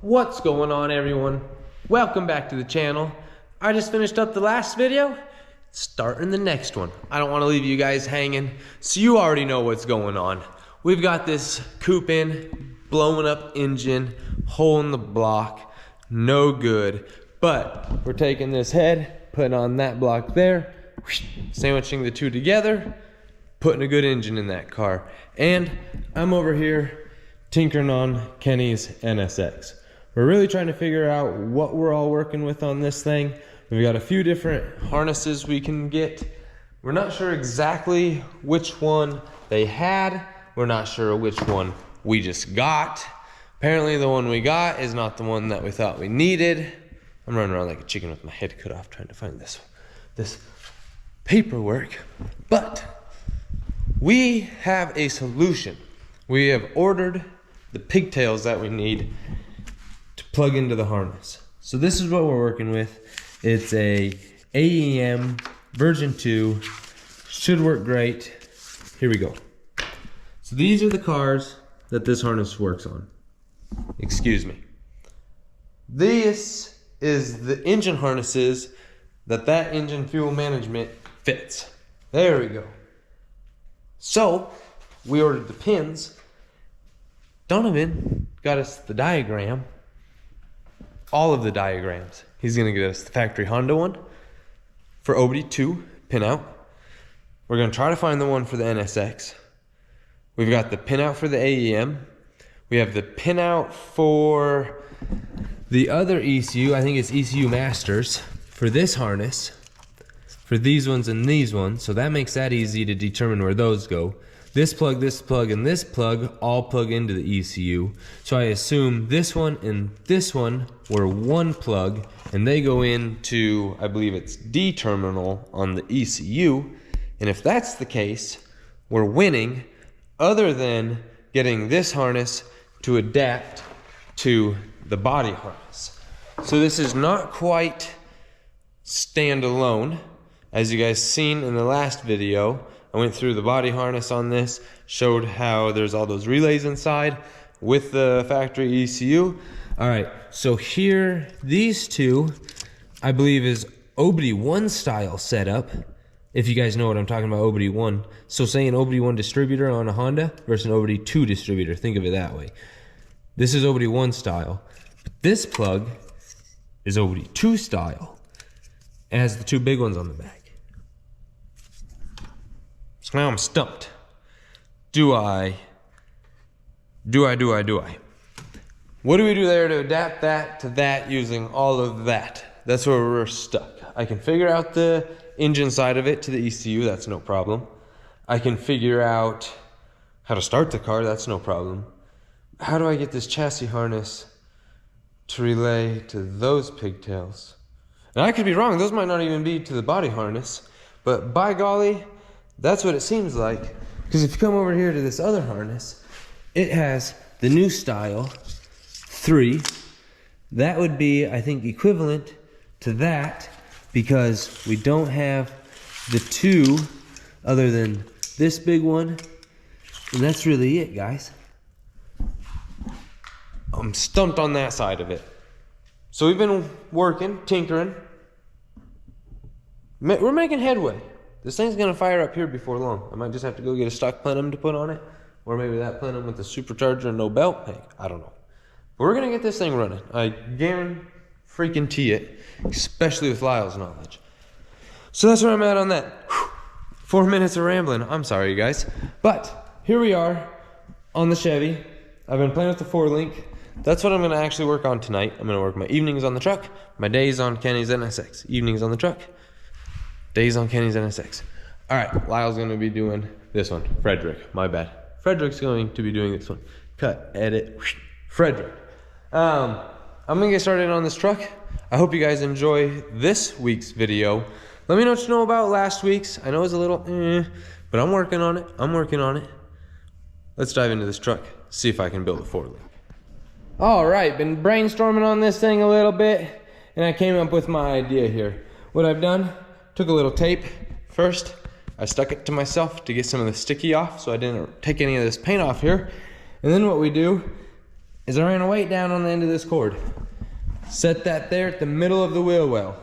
What's going on, everyone? Welcome back to the channel. I just finished up the last video, starting the next one. I don't want to leave you guys hanging, so you already know what's going on. We've got this coupe in, blowing up engine, hole in the block, no good. But we're taking this head, putting on that block there, sandwiching the two together, putting a good engine in that car. And I'm over here tinkering on Kenny's NSX. We're really trying to figure out what we're all working with on this thing. We've got a few different harnesses we can get. We're not sure exactly which one they had. We're not sure which one we just got. Apparently the one we got is not the one that we thought we needed. I'm running around like a chicken with my head cut off trying to find this paperwork. But we have a solution. We have ordered the pigtails that we need to plug into the harness. So this is what we're working with. It's a AEM version 2. Should work great. Here we go. So these are the cars that this harness works on. Excuse me. This is the engine harnesses that engine fuel management fits. There we go. So we ordered the pins. Donovan got us the diagram. All of the diagrams. He's gonna get us the factory Honda one for OBD2 pinout. We're gonna try to find the one for the NSX. We've got the pinout for the AEM. We have the pinout for the other ECU. I think it's ECU Masters for this harness, for these ones and these ones. So that makes that easy to determine where those go. This plug, and this plug all plug into the ECU. So I assume this one and this one were one plug, and they go into, I believe it's D terminal on the ECU. And if that's the case, we're winning, other than getting this harness to adapt to the body harness. So this is not quite standalone. As you guys seen in the last video, I went through the body harness on this, showed how there's all those relays inside with the factory ECU. All right, so here, these two, I believe is OBD1 style setup, if you guys know what I'm talking about, OBD1. So say an OBD1 distributor on a Honda versus an OBD2 distributor, think of it that way. This is OBD1 style. But this plug is OBD2 style. It has the two big ones on the back. So now I'm stumped. Do I? What do we do there to adapt that to that using all of that? That's where we're stuck. I can figure out the engine side of it to the ECU, that's no problem. I can figure out how to start the car, that's no problem. How do I get this chassis harness to relay to those pigtails? And I could be wrong, those might not even be to the body harness, but by golly, that's what it seems like. Because if you come over here to this other harness, it has the new style 3. That would be, I think, equivalent to that, because we don't have the two other than this big one. And that's really it, guys. I'm stumped on that side of it. So we've been working, tinkering. We're making headway. This thing's gonna fire up here before long. I might just have to go get a stock plenum to put on it, or maybe that plenum with the supercharger and no belt. Hey, I don't know. But we're gonna get this thing running. I guarantee it, especially with Lyle's knowledge. So that's where I'm at on that. 4 minutes of rambling. I'm sorry, you guys. But here we are on the Chevy. I've been playing with the 4-link. That's what I'm gonna actually work on tonight. I'm gonna work my evenings on the truck, my days on Kenny's NSX. Evenings on the truck, days on Kenny's NSX. All right, Lyle's gonna be doing this one. Frederick, my bad. Frederick's going to be doing this one. Cut, edit, Frederick. I'm gonna get started on this truck. I hope you guys enjoy this week's video. Let me know what you know about last week's. I know it's a little but I'm working on it. Let's dive into this truck, see if I can build a 4-link. All right, been brainstorming on this thing a little bit, and I came up with my idea here. What I've done, took a little tape. First, I stuck it to myself to get some of the sticky off so I didn't take any of this paint off here. And then what we do is I ran a weight down on the end of this cord. Set that there at the middle of the wheel well.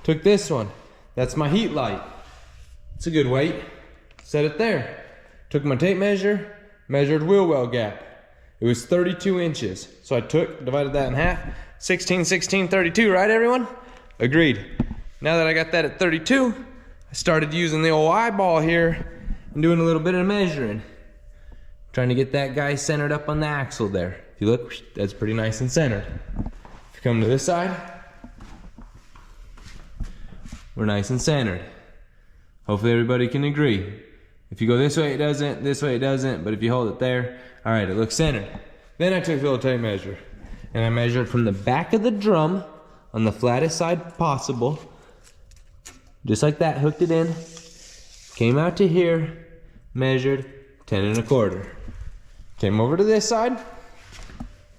Took this one, that's my heat light. It's a good weight. Set it there. Took my tape measure, measured wheel well gap. It was 32 inches. So I divided that in half. 16, 16, 32, right everyone? Agreed. Now that I got that at 32, I started using the old eyeball here and doing a little bit of measuring. Trying to get that guy centered up on the axle there. If you look, that's pretty nice and centered. If you come to this side, we're nice and centered. Hopefully everybody can agree. If you go this way, it doesn't, this way it doesn't, but if you hold it there, all right, it looks centered. Then I took the little tape measure and I measured from the back of the drum on the flattest side possible, just like that, hooked it in, came out to here, measured 10 1/4. Came over to this side,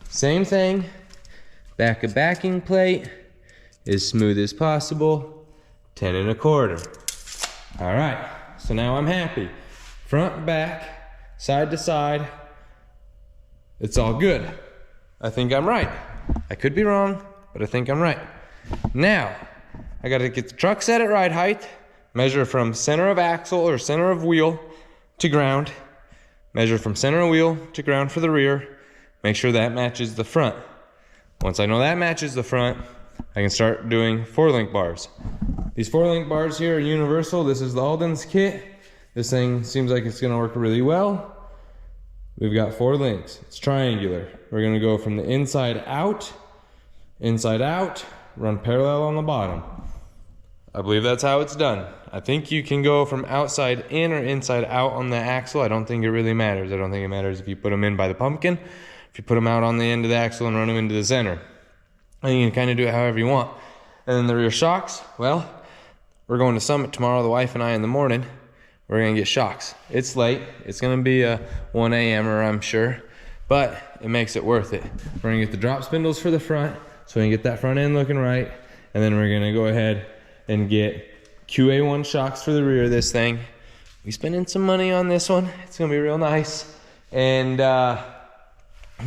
same thing, back of backing plate, as smooth as possible, 10 1/4. All right, so now I'm happy. Front, back, side to side, it's all good. I think I'm right. I could be wrong, but I think I'm right. Now, I gotta get the truck set at ride height, measure from center of axle or center of wheel to ground, measure from center of wheel to ground for the rear, make sure that matches the front. Once I know that matches the front, I can start doing 4-link bars. These 4-link bars here are universal. This is the Alden's kit. This thing seems like it's gonna work really well. We've got 4 links. It's triangular. We're gonna go from the inside out, run parallel on the bottom. I believe that's how it's done. I think you can go from outside in or inside out on the axle. I don't think it really matters. I don't think it matters if you put them in by the pumpkin, if you put them out on the end of the axle and run them into the center. And you can kind of do it however you want. And then the rear shocks, well, we're going to Summit tomorrow, the wife and I, in the morning. We're gonna get shocks. It's late. It's gonna be a 1 a.m.er, I'm sure, but it makes it worth it. We're gonna get the drop spindles for the front, so we can get that front end looking right. And then we're gonna go ahead and get QA1 shocks for the rear of this thing. We spending some money on this one. It's gonna be real nice. And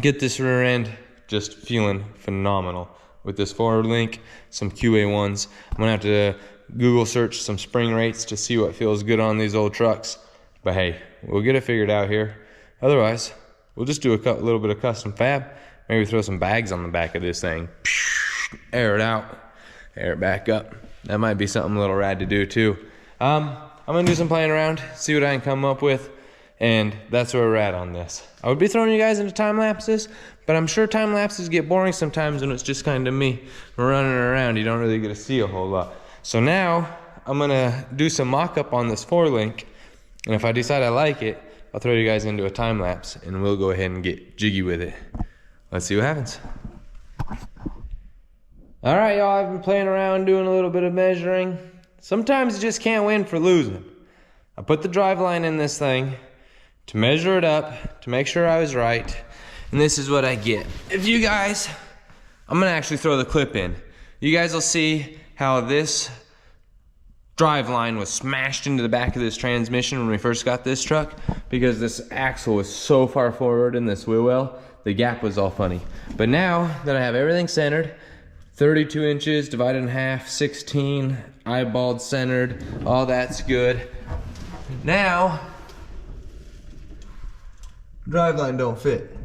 get this rear end just feeling phenomenal. With this 4-link, some QA1s. I'm gonna have to Google search some spring rates to see what feels good on these old trucks. But hey, we'll get it figured out here. Otherwise, we'll just do a little bit of custom fab. Maybe throw some bags on the back of this thing. Air it out, air it back up. That might be something a little rad to do too. I'm gonna do some playing around, see what I can come up with, and that's where we're at on this. I would be throwing you guys into time lapses, but I'm sure time lapses get boring sometimes when it's just kind of me running around. You don't really get to see a whole lot. So now I'm gonna do some mock-up on this 4-link, and if I decide I like it, I'll throw you guys into a time lapse and we'll go ahead and get jiggy with it. Let's see what happens. All right, y'all, I've been playing around doing a little bit of measuring. Sometimes you just can't win for losing. I put the drive line in this thing to measure it up, to make sure I was right, and this is what I get. If you guys, I'm gonna actually throw the clip in. You guys will see how this drive line was smashed into the back of this transmission when we first got this truck, because this axle was so far forward in this wheel well, the gap was all funny. But now that I have everything centered, 32 inches divided in half, 16, eyeballed centered, all that's good. Now, driveline don't fit.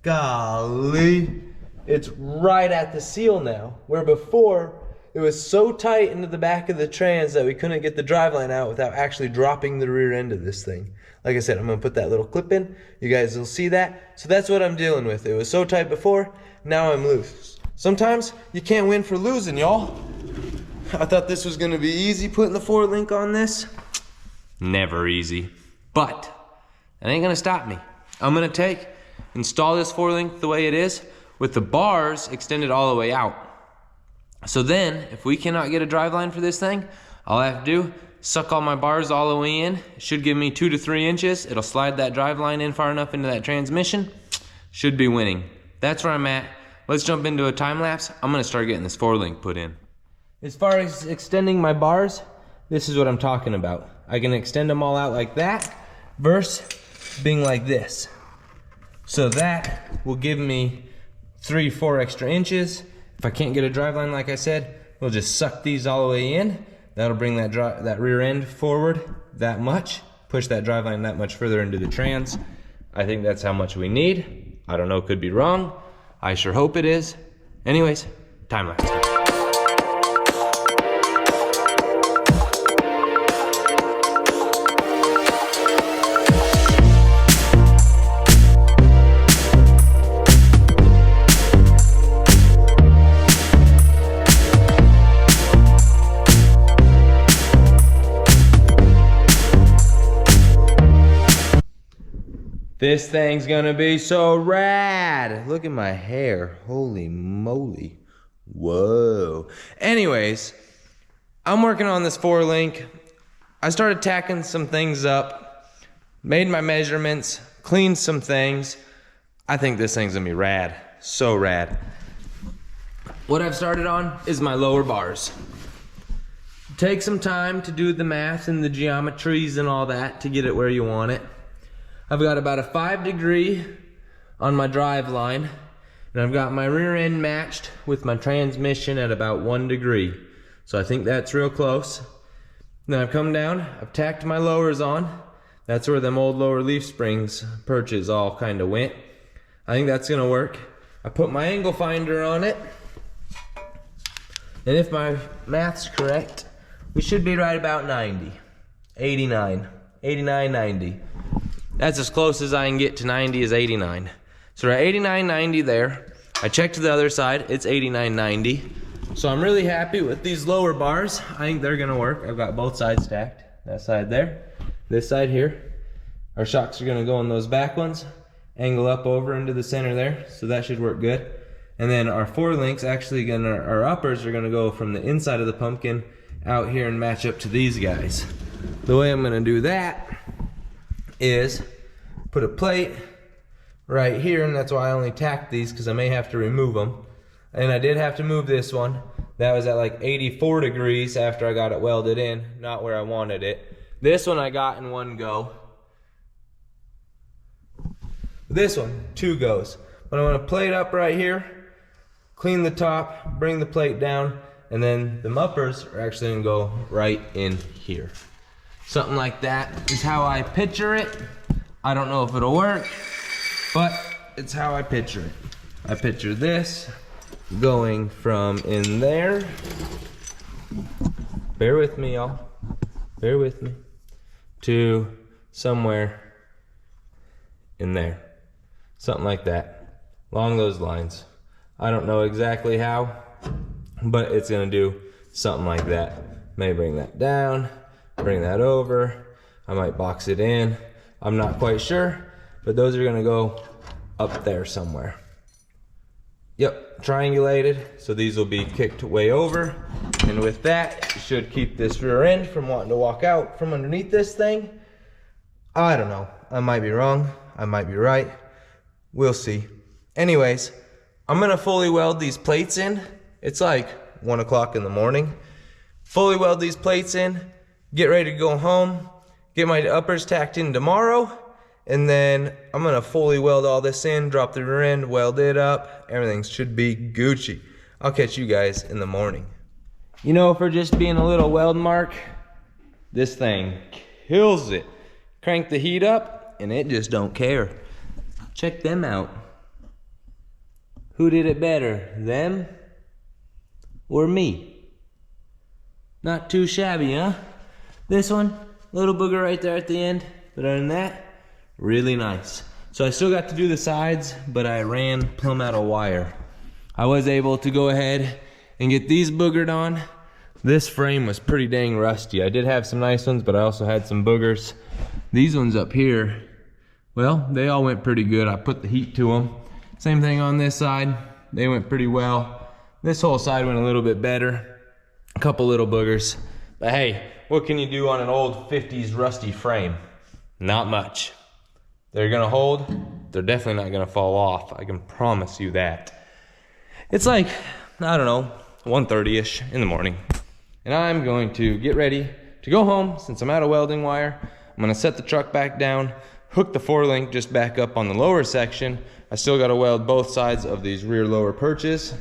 Golly, it's right at the seal now, where before it was so tight into the back of the trans that we couldn't get the driveline out without actually dropping the rear end of this thing. Like I said, I'm gonna put that little clip in. You guys will see that. So that's what I'm dealing with. It was so tight before, now I'm loose. Sometimes you can't win for losing, y'all. I thought this was gonna be easy putting the 4-link on this. Never easy. But that ain't gonna stop me. I'm gonna install this 4-link the way it is with the bars extended all the way out. So then, if we cannot get a driveline for this thing, all I have to do suck all my bars all the way in. It should give me 2 to 3 inches. It'll slide that drive line in far enough into that transmission. Should be winning. That's where I'm at. Let's jump into a time lapse. I'm gonna start getting this 4-link put in. As far as extending my bars, this is what I'm talking about. I can extend them all out like that versus being like this. So that will give me 3, 4 extra inches. If I can't get a drive line, like I said, we'll just suck these all the way in. That'll bring that rear end forward that much, push that drive line that much further into the trans. I think that's how much we need. I don't know, could be wrong. I sure hope it is. Anyways, time lapse. This thing's gonna be so rad. Look at my hair, holy moly. Whoa. Anyways, I'm working on this 4-link. I started tacking some things up, made my measurements, cleaned some things. I think this thing's gonna be rad, so rad. What I've started on is my lower bars. Take some time to do the math and the geometries and all that to get it where you want it. I've got about a 5 degree on my drive line, and I've got my rear end matched with my transmission at about 1 degree. So I think that's real close. Then I've come down, I've tacked my lowers on. That's where them old lower leaf springs perches all kind of went. I think that's gonna work. I put my angle finder on it, and if my math's correct, we should be right about 90, 89, 90. That's as close as I can get to 90 is 89. So we're at 89, 90 there. I checked to the other side, it's 89, 90. So I'm really happy with these lower bars. I think they're gonna work. I've got both sides stacked. That side there, this side here. Our shocks are gonna go on those back ones, angle up over into the center there, so that should work good. And then our 4-links our uppers are gonna go from the inside of the pumpkin out here and match up to these guys. The way I'm gonna do that is put a plate right here, and that's why I only tacked these, because I may have to remove them. And I did have to move this one. That was at like 84 degrees after I got it welded in, not where I wanted it. This one I got in 1 go. This one, 2 goes. But I'm gonna plate up right here, clean the top, bring the plate down, and then the uppers are actually gonna go right in here. Something like that is how I picture it. I don't know if it'll work, but it's how I picture it. I picture this going from in there. Bear with me, y'all. Bear with me. To somewhere in there. Something like that. Along those lines. I don't know exactly how, but it's gonna do something like that. May bring that down. Bring that over. I might box it in. I'm not quite sure, but those are gonna go up there somewhere. Yep, triangulated, so these will be kicked way over. And with that, you should keep this rear end from wanting to walk out from underneath this thing. I don't know, I might be wrong, I might be right. We'll see. Anyways, I'm gonna fully weld these plates in. It's like 1 o'clock in the morning. Fully weld these plates in. Get ready to go home, get my uppers tacked in tomorrow, and then I'm gonna fully weld all this in, drop the rear end, weld it up. Everything should be Gucci. I'll catch you guys in the morning. You know, for just being a little weld mark, this thing kills it. Crank the heat up, and it just don't care. Check them out. Who did it better, them or me? Not too shabby, huh? This one, little booger right there at the end, but other than that, really nice. So I still got to do the sides, but I ran plumb out of wire. I was able to go ahead and get these boogered on. This frame was pretty dang rusty. I did have some nice ones, but I also had some boogers. These ones up here, well, they all went pretty good. I put the heat to them. Same thing on this side. They went pretty well. This whole side went a little bit better. A couple little boogers. But hey, what can you do on an old 50s rusty frame? Not much. They're gonna hold. They're definitely not gonna fall off. I can promise you that. It's like, I don't know, 1:30ish in the morning. And I'm going to get ready to go home since I'm out of welding wire. I'm gonna set the truck back down, hook the 4-link just back up on the lower section. I still gotta weld both sides of these rear lower perches.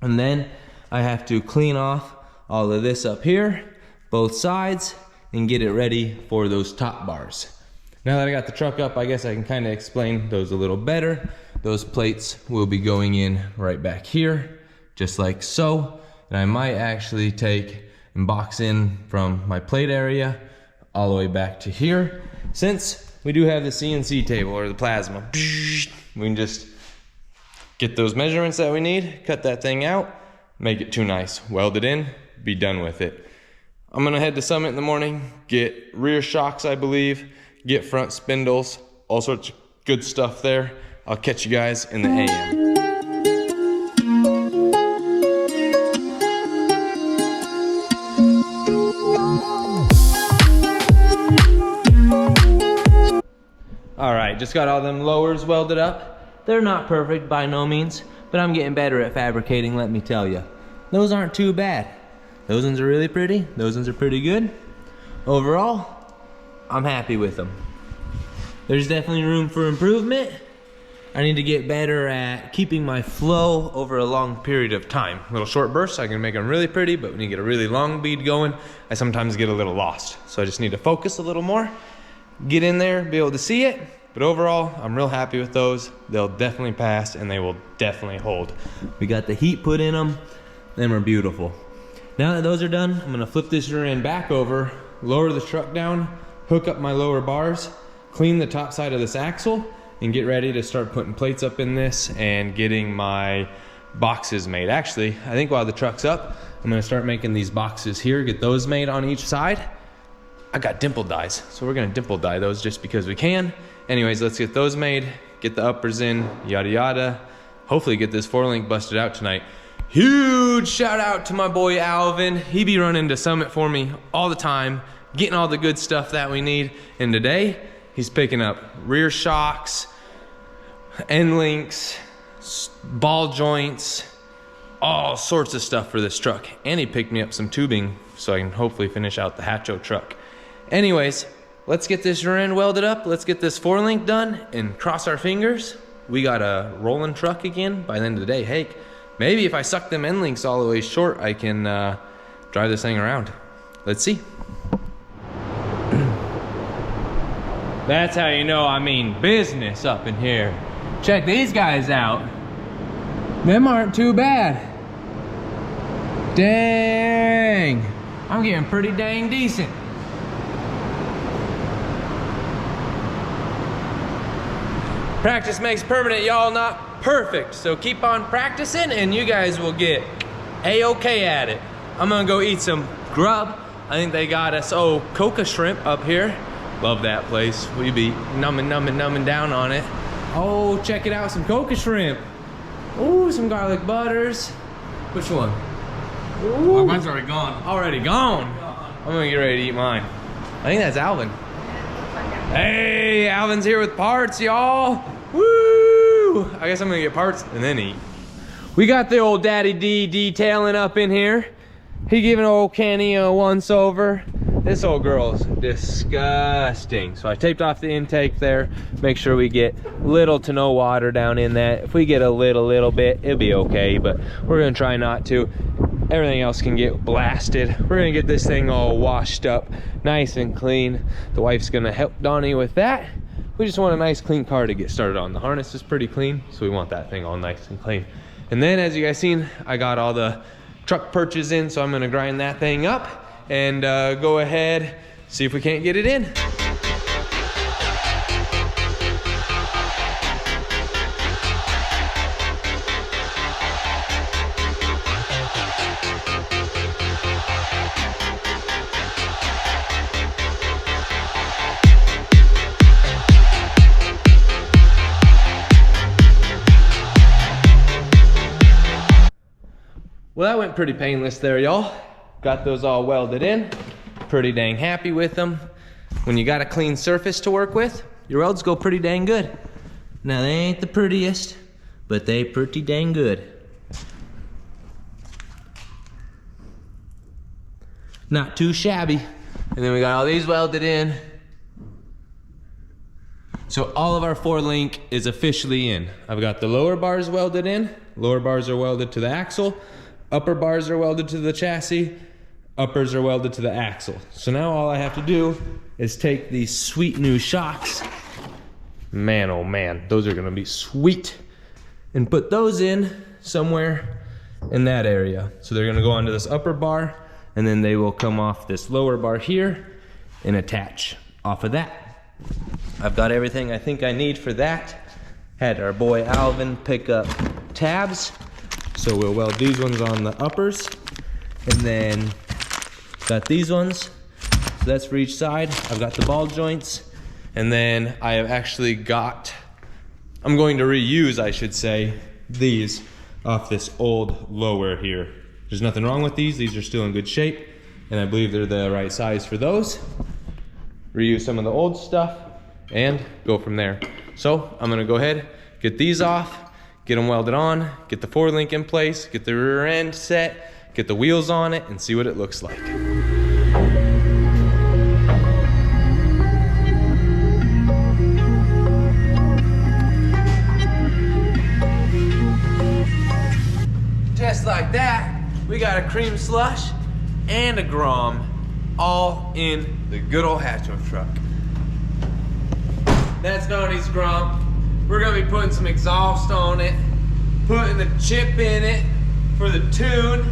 And then I have to clean off all of this up here, both sides, and get it ready for those top bars. Now that I got the truck up, I guess I can kind of explain those a little better. Those plates will be going in right back here, just like so. And I might actually take and box in from my plate area all the way back to here. Since we do have the CNC table or the plasma, we can just get those measurements that we need, cut that thing out, make it too nice, weld it in, be done with it. I'm gonna head to Summit in the morning, get rear shocks, I believe, get front spindles, all sorts of good stuff there. I'll catch you guys in the AM. All right, just got all them lowers welded up. They're not perfect by no means, but I'm getting better at fabricating, let me tell you. Those aren't too bad. Those ones are really pretty. Those ones are pretty good. Overall, I'm happy with them. There's definitely room for improvement. I need to get better at keeping my flow over a long period of time. Little short bursts, I can make them really pretty, but when you get a really long bead going, I sometimes get a little lost. So I just need to focus a little more, get in there, be able to see it. But overall, I'm real happy with those. They'll definitely pass and they will definitely hold. We got the heat put in them, them are beautiful. Now that those are done, I'm gonna flip this rear end back over, lower the truck down, hook up my lower bars, clean the top side of this axle, and get ready to start putting plates up in this and getting my boxes made. Actually, I think while the truck's up, I'm gonna start making these boxes here, get those made on each side. I got dimple dies, so we're gonna dimple die those just because we can. Anyways, let's get those made, get the uppers in, yada yada. Hopefully get this 4-link busted out tonight. Huge shout out to my boy Alvin. He be running to Summit for me all the time, getting all the good stuff that we need. And today, he's picking up rear shocks, end links, ball joints, all sorts of stuff for this truck. And he picked me up some tubing so I can hopefully finish out the Hatcho truck. Anyways, let's get this rear end welded up. Let's get this 4-link done and cross our fingers. We got a rolling truck again by the end of the day. Hey, maybe if I suck them end links all the way short, I can drive this thing around. Let's see. That's how you know I mean business up in here. Check these guys out. Them aren't too bad. Dang. I'm getting pretty dang decent. Practice makes permanent, y'all, not perfect. So keep on practicing and you guys will get A-okay at it. I'm gonna go eat some grub. I think they got us, coca shrimp up here. Love that place. We be numbing down on it. Oh, check it out, some coca shrimp. Ooh, some garlic butters. Which one? Ooh. Oh, mine's already gone. Already gone? I'm gonna get ready to eat mine. I think that's Alvin. Hey, Alvin's here with parts, y'all. Woo! I guess I'm gonna get parts and then eat. We got the old Daddy D detailing up in here. He giving old Kenny a once over. This old girl's disgusting. So I taped off the intake there. Make sure we get little to no water down in that. If we get a little bit, it'll be okay, but we're gonna try not to. Everything else can get blasted. We're gonna get this thing all washed up, nice and clean. The wife's gonna help Donnie with that. We just want a nice clean car to get started on. The harness is pretty clean, so we want that thing all nice and clean. And then as you guys seen, I got all the truck perches in, so I'm gonna grind that thing up and go ahead, see if we can't get it in. Well, that went pretty painless there, y'all. Got those all welded in. pretty dang happy with them. When you got a clean surface to work with, your welds go pretty dang good. Now they ain't the prettiest, but they pretty dang good. Not too shabby. And then we got all these welded in. So all of our 4-link is officially in. I've got the lower bars welded in. Lower bars are welded to the axle. Upper bars are welded to the chassis. Uppers are welded to the axle. So now all I have to do is take these sweet new shocks. Man, oh man, those are gonna be sweet. And put those in somewhere in that area. So they're gonna go onto this upper bar, and then they will come off this lower bar here and attach off of that. I've got everything I think I need for that. Had our boy Alvin pick up tabs. So we'll weld these ones on the uppers, and then got these ones. So that's for each side. I've got the ball joints, and then I have actually got, I'm going to reuse, I should say, these off this old lower here. There's nothing wrong with these. These are still in good shape, and I believe they're the right size for those. Reuse some of the old stuff and go from there. So I'm gonna go ahead, get these off, get them welded on, get the 4-link in place, get the rear end set, get the wheels on it, and see what it looks like. Just like that, we got a cream slush and a Grom all in the good old Hatcho truck. That's Donnie's Grom. We're gonna be putting some exhaust on it, putting the chip in it for the tune,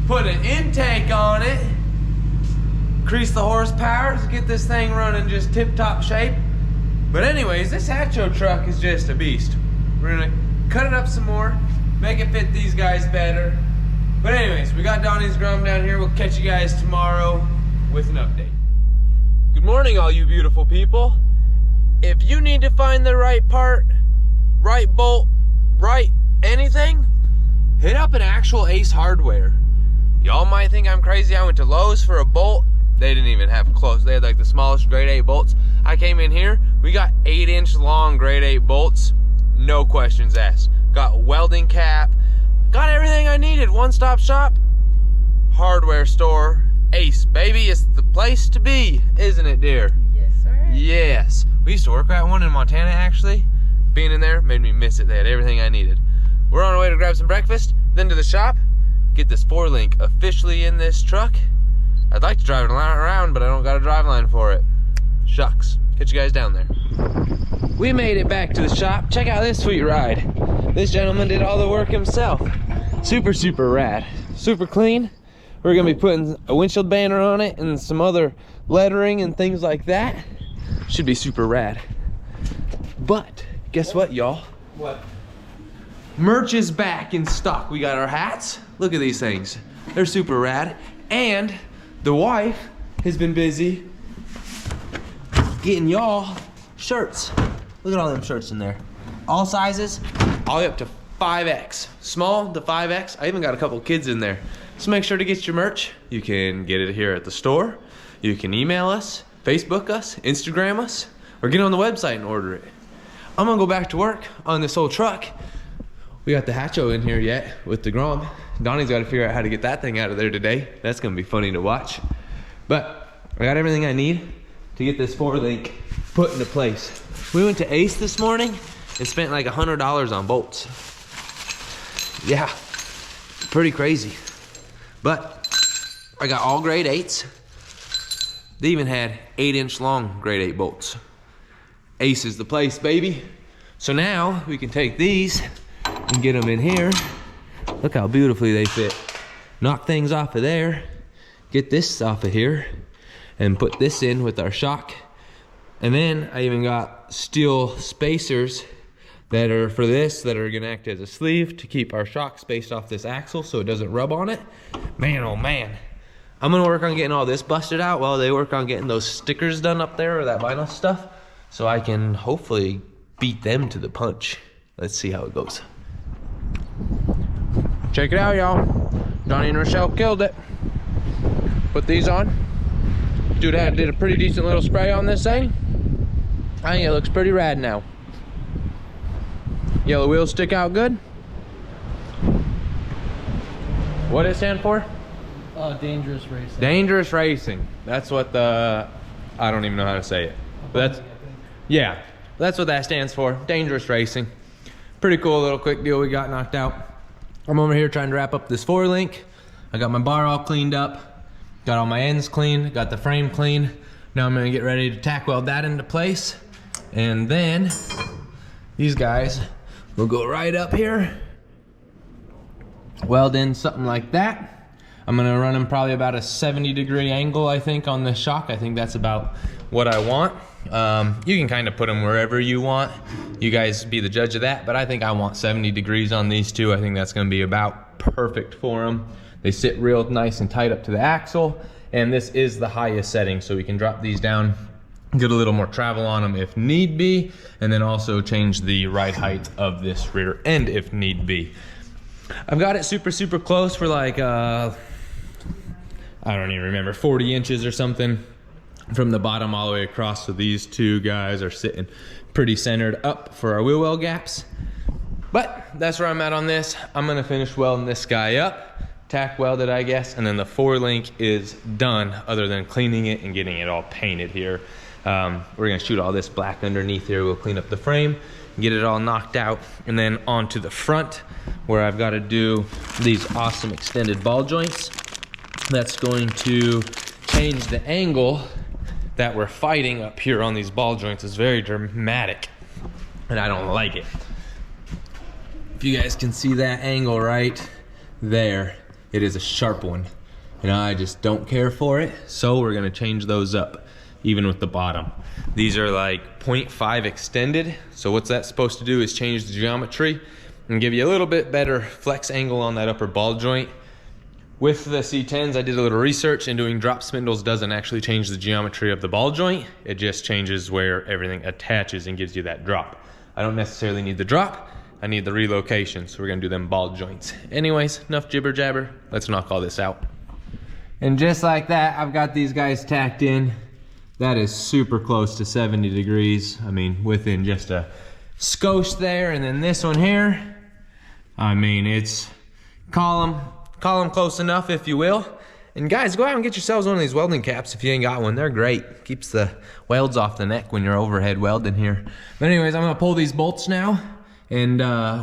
put an intake on it, increase the horsepower to get this thing running just tip-top shape. But anyways, this Hatcho truck is just a beast. We're gonna cut it up some more, make it fit these guys better. But anyways, we got Donnie's Grom down here. We'll catch you guys tomorrow with an update. Good morning, all you beautiful people. If you need to find the right part, right bolt, right anything, hit up an actual Ace Hardware. Y'all might think I'm crazy. I went to Lowe's for a bolt. They didn't even have close. They had like the smallest grade 8 bolts. I came in here, we got 8-inch long grade 8 bolts. No questions asked. Got welding cap, got everything I needed. One-stop shop, hardware store, Ace, baby. It's the place to be, isn't it, dear? Yes, sir. Yes. We used to work at one in Montana, actually. Being in there made me miss it. They had everything I needed. We're on our way to grab some breakfast, then to the shop, get this 4-link officially in this truck. I'd like to drive it around, but I don't got a drive line for it. Shucks. Catch you guys down there. We made it back to the shop. Check out this sweet ride. This gentleman did all the work himself. Super, super rad. Super clean. We're gonna be putting a windshield banner on it and some other lettering and things like that. Should be super rad. But guess what, y'all? What? Merch is back in stock. We got our hats. Look at these things. They're super rad. And the wife has been busy getting y'all shirts. Look at all them shirts in there. All sizes, all the way up to 5X. Small to 5X. I even got a couple kids in there. So make sure to get your merch. You can get it here at the store. You can email us, Facebook us, Instagram us, or get on the website and order it. I'm gonna go back to work on this old truck. We got the Hatcho in here yet with the Grom. Donnie's got to figure out how to get that thing out of there today. That's gonna be funny to watch. But I got everything I need to get this 4-link put into place. We went to Ace this morning and spent like $100 on bolts. Yeah, pretty crazy. But I got all grade 8s. They even had 8-inch long grade 8 bolts. Ace is the place, baby. So now we can take these and get them in here. Look how beautifully they fit. Knock things off of there, get this off of here, and put this in with our shock. And then I even got steel spacers that are for this, that are gonna act as a sleeve to keep our shock spaced off this axle so it doesn't rub on it. Man, oh man. I'm gonna work on getting all this busted out while they work on getting those stickers done up there, or that vinyl stuff, so I can hopefully beat them to the punch. Let's see how it goes. Check it out, y'all. Donnie and Rochelle killed it. Put these on. Dude, I did a pretty decent little spray on this thing. I think it looks pretty rad now. Yellow wheels stick out good. What does it stand for? Dangerous racing. Dangerous racing. That's what the, I don't even know how to say it. But that's, yeah, that's what that stands for. Dangerous racing. Pretty cool little quick deal we got knocked out. I'm over here trying to wrap up this 4-link. I got my bar all cleaned up. Got all my ends clean. Got the frame clean. Now I'm gonna get ready to tack weld that into place. And then these guys will go right up here. Weld in something like that. I'm gonna run them probably about a 70-degree angle, I think, on the shock. I think that's about what I want. You can kind of put them wherever you want. You guys be the judge of that, but I think I want 70 degrees on these two. I think that's gonna be about perfect for them. They sit real nice and tight up to the axle, and this is the highest setting, so we can drop these down, get a little more travel on them if need be, and then also change the ride height of this rear end if need be. I've got it super close for like, I don't even remember, 40 inches or something from the bottom all the way across. So these two guys are sitting pretty centered up for our wheel well gaps. But that's where I'm at on this. I'm gonna finish welding this guy up, tack weld it, I guess, and then the 4-link is done other than cleaning it and getting it all painted here. We're gonna shoot all this black underneath here. We'll clean up the frame, get it all knocked out, and then onto the front where I've got to do these awesome extended ball joints. That's going to change the angle that we're fighting up here on these ball joints. It's very dramatic and I don't like it. If you guys can see that angle right there, it is a sharp one and I just don't care for it. So we're gonna change those up, even with the bottom. These are like 0.5 extended. So what's that supposed to do is change the geometry and give you a little bit better flex angle on that upper ball joint. With the C10s, I did a little research, and doing drop spindles doesn't actually change the geometry of the ball joint. It just changes where everything attaches and gives you that drop. I don't necessarily need the drop, I need the relocation, so we're gonna do them ball joints. Anyways, enough jibber jabber, let's knock all this out. And just like that, I've got these guys tacked in. That is super close to 70 degrees. I mean, within just a skosh there. And then this one here, I mean, it's call them close enough, if you will. And guys, go out and get yourselves one of these welding caps if you ain't got one. They're great. Keeps the welds off the neck when you're overhead welding here. But anyways, I'm gonna pull these bolts now and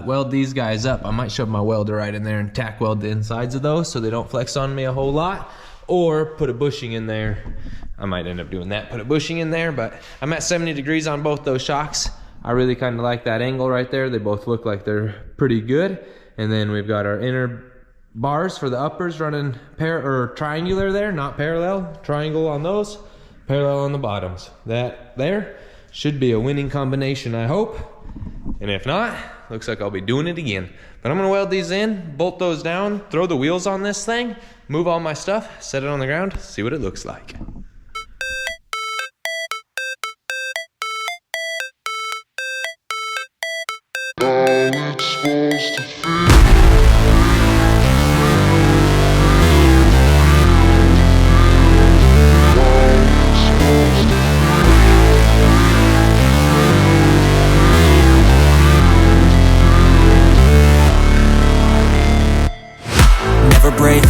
weld these guys up. I might shove my welder right in there and tack weld the insides of those so they don't flex on me a whole lot, or put a bushing in there. I might end up doing that, put a bushing in there, but I'm at 70 degrees on both those shocks. I really kind of like that angle right there. They both look like they're pretty good. And then we've got our inner bars for the uppers running triangular there, not parallel. Triangle on those, parallel on the bottoms. That there should be a winning combination, I hope. And if not, looks like I'll be doing it again. But I'm gonna weld these in, bolt those down, throw the wheels on this thing, move all my stuff, set it on the ground, see what it looks like. Never break,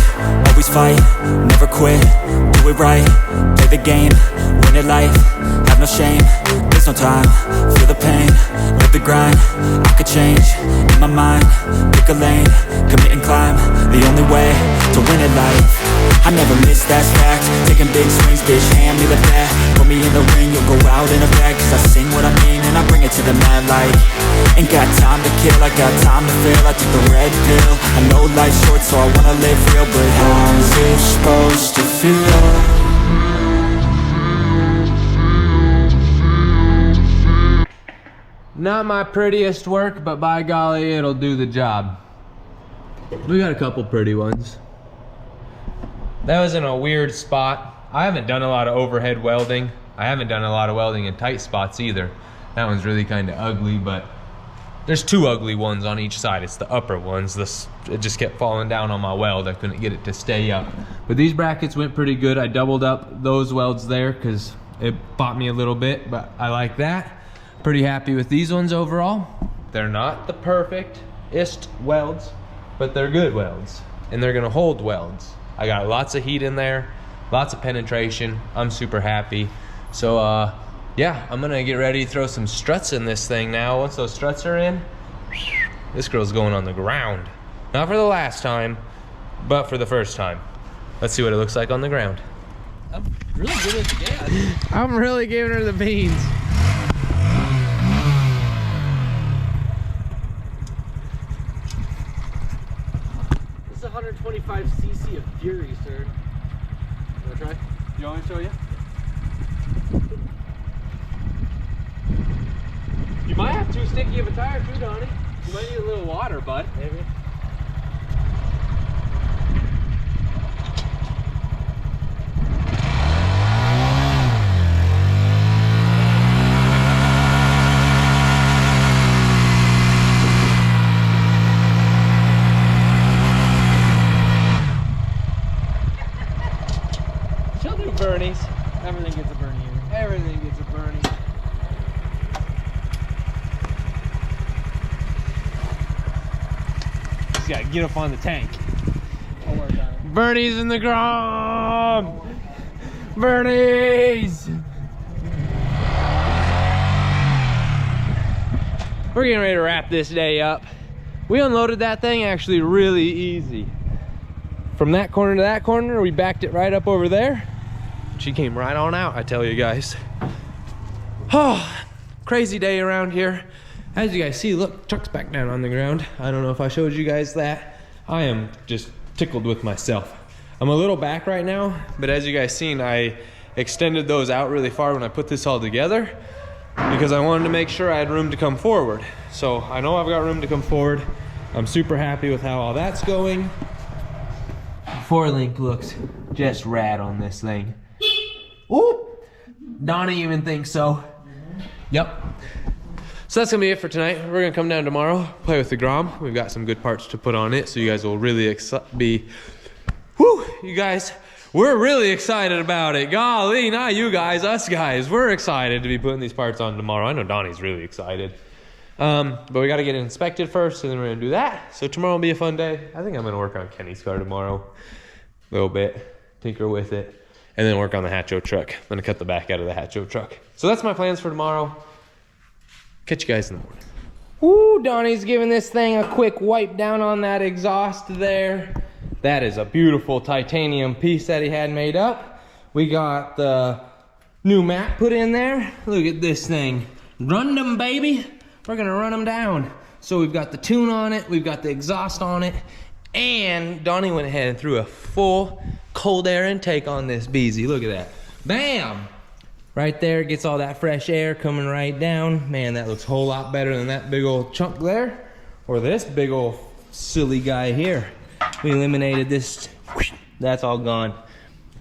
always fight, never quit, do it right, play the game, win it life, have no shame, there's no time, feel the pain, live the grind, I could change, in my mind, pick a lane, commit and climb, the only way to win it life, I never miss, that's fact, taking big swings, bitch, hand me the bat, put me in the ring, you'll go out in a bag, cause I sing what I mean and I bring it to the mad light, ain't got time to kill, I got time to feel, I took the red pill, I know life's short so I wanna live real, but how's it supposed to feel? Not my prettiest work, but by golly, it'll do the job. We got a couple pretty ones. That was in a weird spot. I haven't done a lot of overhead welding. I haven't done a lot of welding in tight spots either. That one's really kind of ugly, but There's two ugly ones on each side. It's the upper ones. It just kept falling down on my weld. I couldn't get it to stay up. But these brackets went pretty good. I doubled up those welds there because it bought me a little bit, but I like that. Pretty happy with these ones overall. They're not the perfectest welds, but they're good welds. And they're gonna hold welds. I got lots of heat in there, lots of penetration. I'm super happy. So yeah, I'm gonna get ready to throw some struts in this thing now. Once those struts are in, this girl's going on the ground. Not for the last time, but for the first time. Let's see what it looks like on the ground. I'm really good at the gas. I'm really giving her the beans. This is 125 cc of fury, sir. You wanna try? You want me to show you? You might have too sticky of a tire too, Donnie. You might need a little water, bud. Maybe. She'll do Bernie's. Everything gets a Bernie here. Everything gets a Bernie. Just gotta get up on the tank. I'll work on it. Bernie's in the ground! Bernie's! We're getting ready to wrap this day up. We unloaded that thing actually really easy. From that corner to that corner, we backed it right up over there. She came right on out, I tell you guys. Oh, crazy day around here. As you guys see, look, truck's back down on the ground. I don't know if I showed you guys that. I am just tickled with myself. I'm a little back right now, but as you guys seen, I extended those out really far when I put this all together because I wanted to make sure I had room to come forward. So I know I've got room to come forward. I'm super happy with how all that's going. 4-link looks just rad on this thing. Ooh, Donnie even thinks so. Yep. So that's gonna be it for tonight. We're gonna come down tomorrow, play with the Grom. We've got some good parts to put on it, so you guys will really be, whoo, you guys, we're really excited about it. Golly, not you guys, us guys. We're excited to be putting these parts on tomorrow. I know Donnie's really excited. But we gotta get it inspected first, and then we're gonna do that. So tomorrow will be a fun day. I think I'm gonna work on Kenny's car tomorrow. A little bit, tinker with it, and then work on the Hatcho truck. I'm gonna cut the back out of the Hatcho truck. So that's my plans for tomorrow. Catch you guys in the morning. Woo, Donnie's giving this thing a quick wipe down on that exhaust there. That is a beautiful titanium piece that he had made up. We got the new mat put in there. Look at this thing. Run them, baby. We're gonna run them down. So we've got the tune on it, we've got the exhaust on it, and Donnie went ahead and threw a full cold air intake on this beezy. Look at that. Bam! Right there, gets all that fresh air coming right down. Man, that looks a whole lot better than that big old chunk there, or this big old silly guy here. We eliminated this. That's all gone.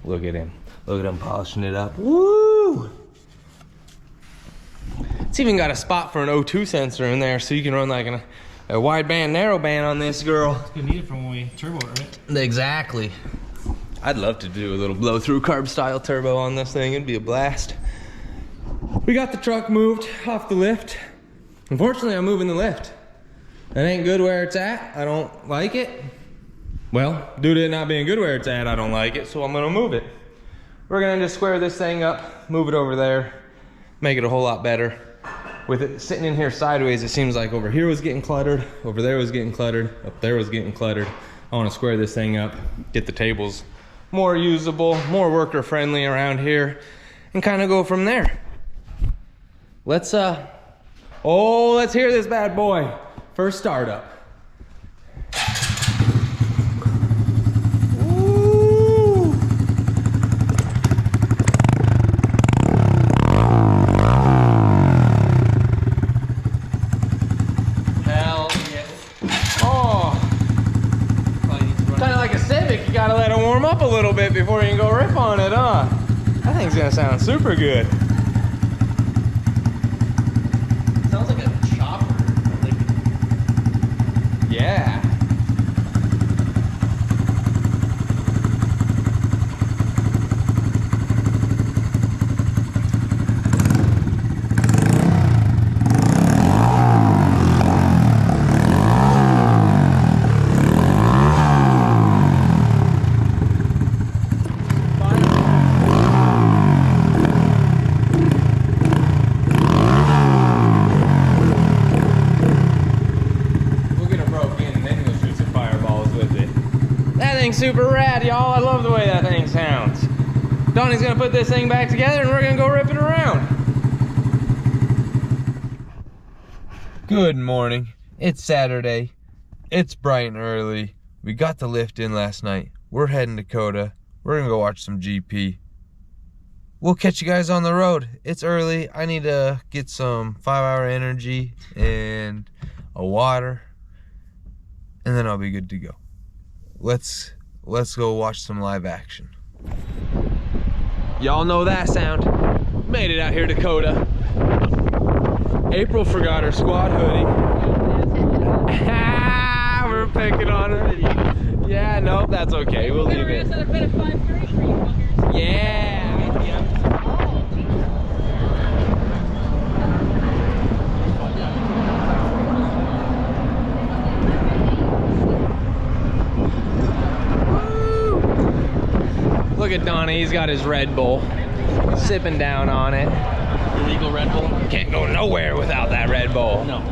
Look at him. Look at him polishing it up. Woo! It's even got a spot for an O2 sensor in there, so you can run like a wide band, narrow band on this girl. You need it for when we turbo it, right? Exactly. I'd love to do a little blow through carb style turbo on this thing. It'd be a blast. We got the truck moved off the lift. Unfortunately, I'm moving the lift. That ain't good where it's at. I don't like it. Well, due to it not being good where it's at, I don't like it, so I'm gonna move it. We're gonna just square this thing up, move it over there, make it a whole lot better. With it sitting in here sideways, it seems like over here was getting cluttered, over there was getting cluttered, up there was getting cluttered. I wanna square this thing up, get the tables more usable, more worker friendly around here, and kind of go from there. Let's hear this bad boy. First startup. Ooh. Hell yeah. Oh. Kind of like a Civic, you gotta let it warm up a little bit before you can go rip on it, huh? That thing's gonna sound super good. Sounds like a chopper. Like thing's super rad, y'all. I love the way that thing sounds. Donnie's gonna put this thing back together and we're gonna go rip it around. Good morning. It's Saturday. It's bright and early. We got the lift in last night. We're heading to Coda. We're gonna go watch some GP. We'll catch you guys on the road. It's early. I need to get some 5-hour energy and a water, and then I'll be good to go. Let's go watch some live action. Y'all know that sound. Made it out here to Coda. April forgot her squad hoodie. We're picking on her. Yeah, nope, that's okay. We'll leave it. Yeah. Look at Donnie, he's got his Red Bull. He's sipping down on it. Illegal Red Bull? Can't go nowhere without that Red Bull. No.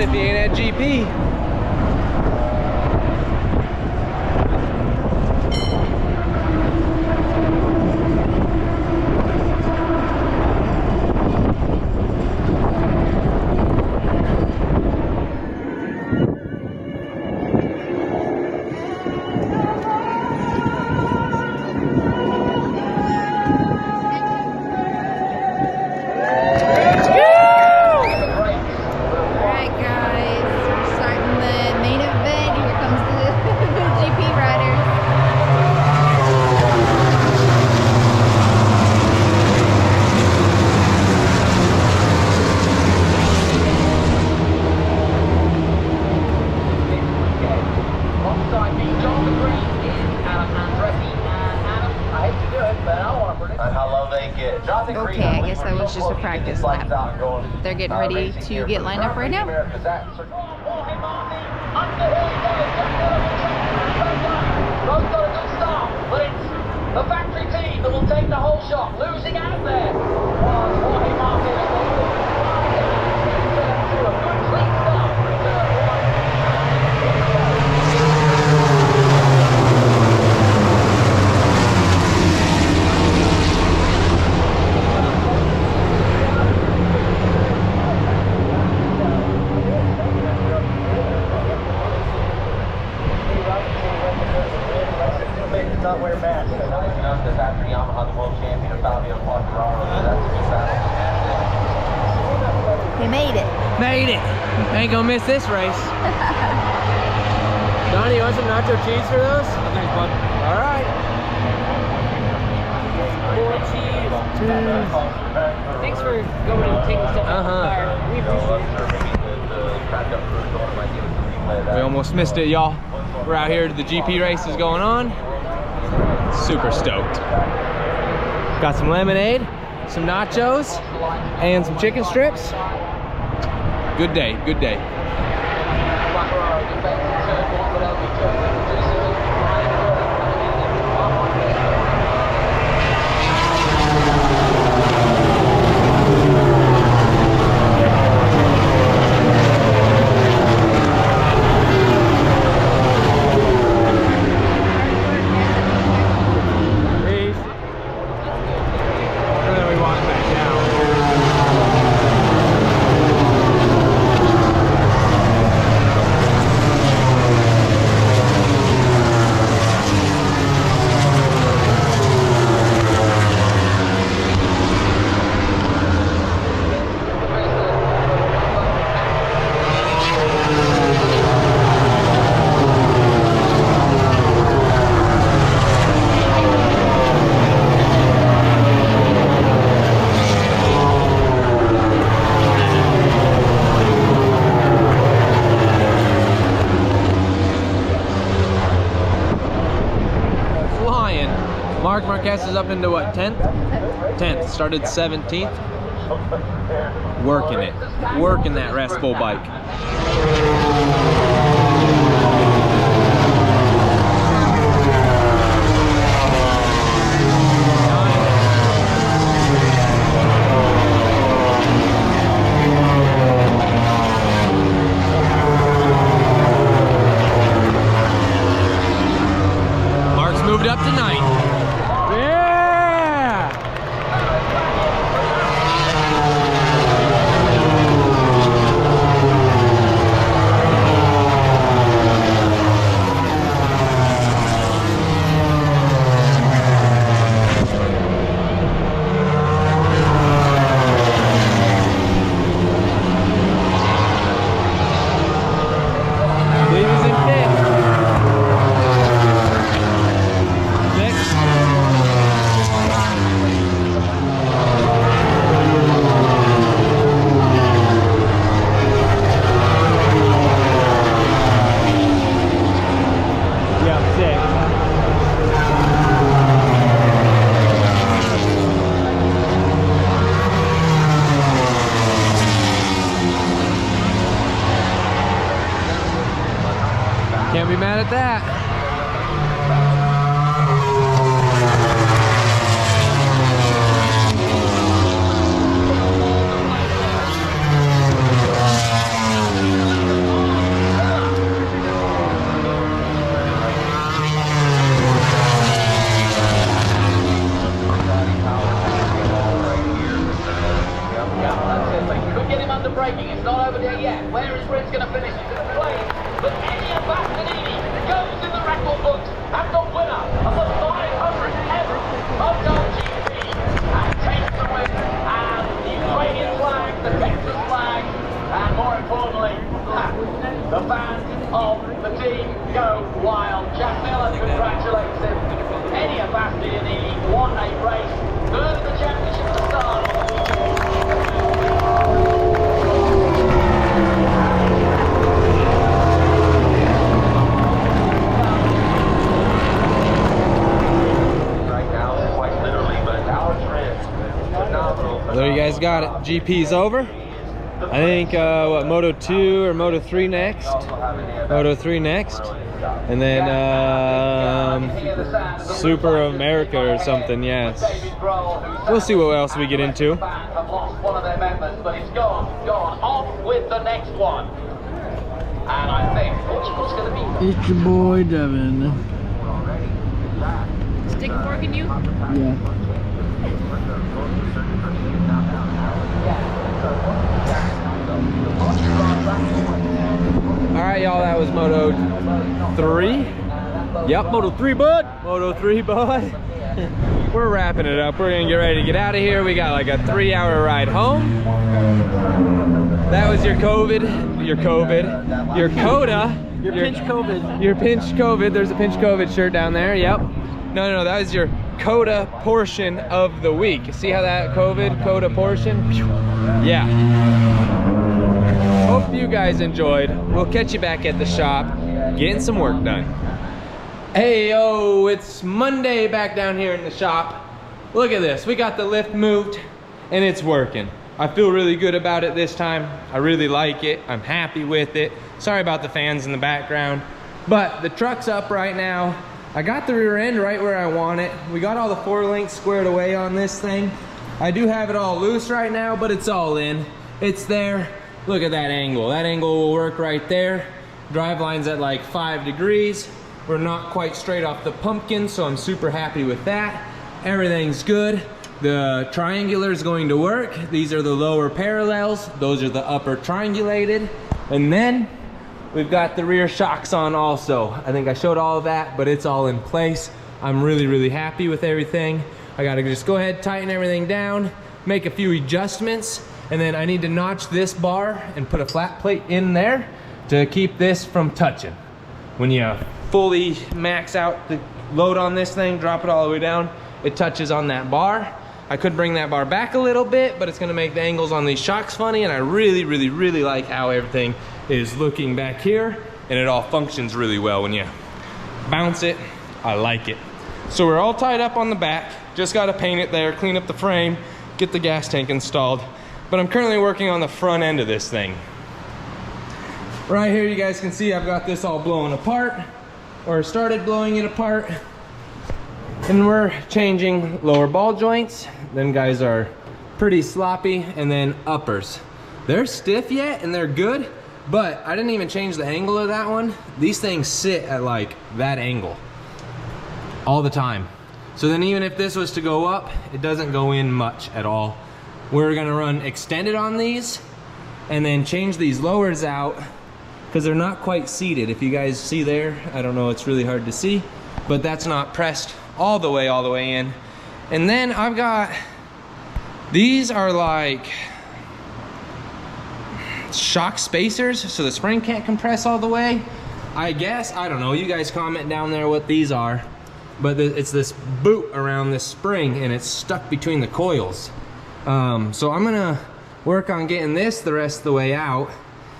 If you ain't at GP. Okay, I guess that was just a practice lap. They're getting ready to get lined up right now. Road's got a good start, but it's the factory team that will take the whole shot. Losing out there was Jorge Marquez. To a good clean start. Not wear masks. After Yamaha, the world champion of Fabio Quartararo. That's a good battle. They made it. Made it. Ain't gonna miss this race. Donnie, you want some nacho cheese for those? Thanks, bud. All right. More cheese. Thanks for going and taking stuff out of the car. We appreciate it. We almost missed it, y'all. We're out here. The GP race is going on. Super stoked. Got some lemonade, some nachos, and some chicken strips. Good day, good day. Podcast is up into what, 10th? 10th. Started 17th. Working it. Working that Rest Bull bike. Moved up to 9. Yeah! Levers in fifth. Can't be mad at that. Could get him under braking. It's not over there yet. Where is Rich going to finish? He's going to play. But Elia Bastianini goes in the record books as the winner of the 500 ever Moto GP and takes the win. And the Ukrainian flag, the Texas flag, and more importantly, the fans of the team go wild. Jack Miller congratulates him. Elia Bastianini, what a race. Third in the championship to start. There you guys got it. GP's over. I think what, Moto 2 or Moto 3 next. Moto 3 next. And then Super America or something, yes. We'll see what else we get into. Have lost one of their members, but it's gone off with the next one. And I think which one's going to be? It's your boy Devin. Stick a fork in you? Yeah. Alright, y'all, that was Moto 3. Yep, Moto 3, bud. Moto 3, bud. We're wrapping it up. We're gonna get ready to get out of here. We got like a 3-hour ride home. That was your COVID. Your CODA. Your pinch COVID. Your pinch COVID. There's a pinch COVID shirt down there. Yep. No, that was your CODA portion of the week. See how that CODA portion? Yeah. Hope you guys enjoyed. We'll catch you back at the shop getting some work done. Hey, yo, it's Monday back down here in the shop. Look at this. We got the lift moved and it's working. I feel really good about it this time. I really like it. I'm happy with it. Sorry about the fans in the background, but the truck's up right now. I got the rear end right where I want it. We got all the 4 links squared away on this thing. I do have it all loose right now, but it's all in. It's there. Look at that angle. That angle will work right there. Drive line's at like 5 degrees. We're not quite straight off the pumpkin, so I'm super happy with that. Everything's good. The triangular is going to work. These are the lower parallels. Those are the upper triangulated. And then we've got the rear shocks on also. I think I showed all of that, but it's all in place. I'm really, really happy with everything. I gotta just go ahead, tighten everything down, make a few adjustments, and then I need to notch this bar and put a flat plate in there to keep this from touching. When you fully max out the load on this thing, drop it all the way down, it touches on that bar. I could bring that bar back a little bit, but it's gonna make the angles on these shocks funny, and I really, really, really like how everything is looking back here, and it all functions really well when you bounce it. I like it. So we're all tied up on the back. Just got to paint it there, clean up the frame, get the gas tank installed. But I'm currently working on the front end of this thing. Right here you guys can see I've got this all blown apart, or started blowing it apart. And we're changing lower ball joints. Them guys are pretty sloppy. And then uppers. They're stiff yet and they're good, but I didn't even change the angle of that one. These things sit at like that angle all the time. So then even if this was to go up, it doesn't go in much at all. We're gonna run extended on these and then change these lowers out because they're not quite seated. If you guys see there, I don't know, it's really hard to see, but that's not pressed all the way in. And then I've got, these are like shock spacers, so the spring can't compress all the way. I guess, I don't know, you guys comment down there what these are. But it's this boot around this spring and it's stuck between the coils. So I'm gonna work on getting this the rest of the way out.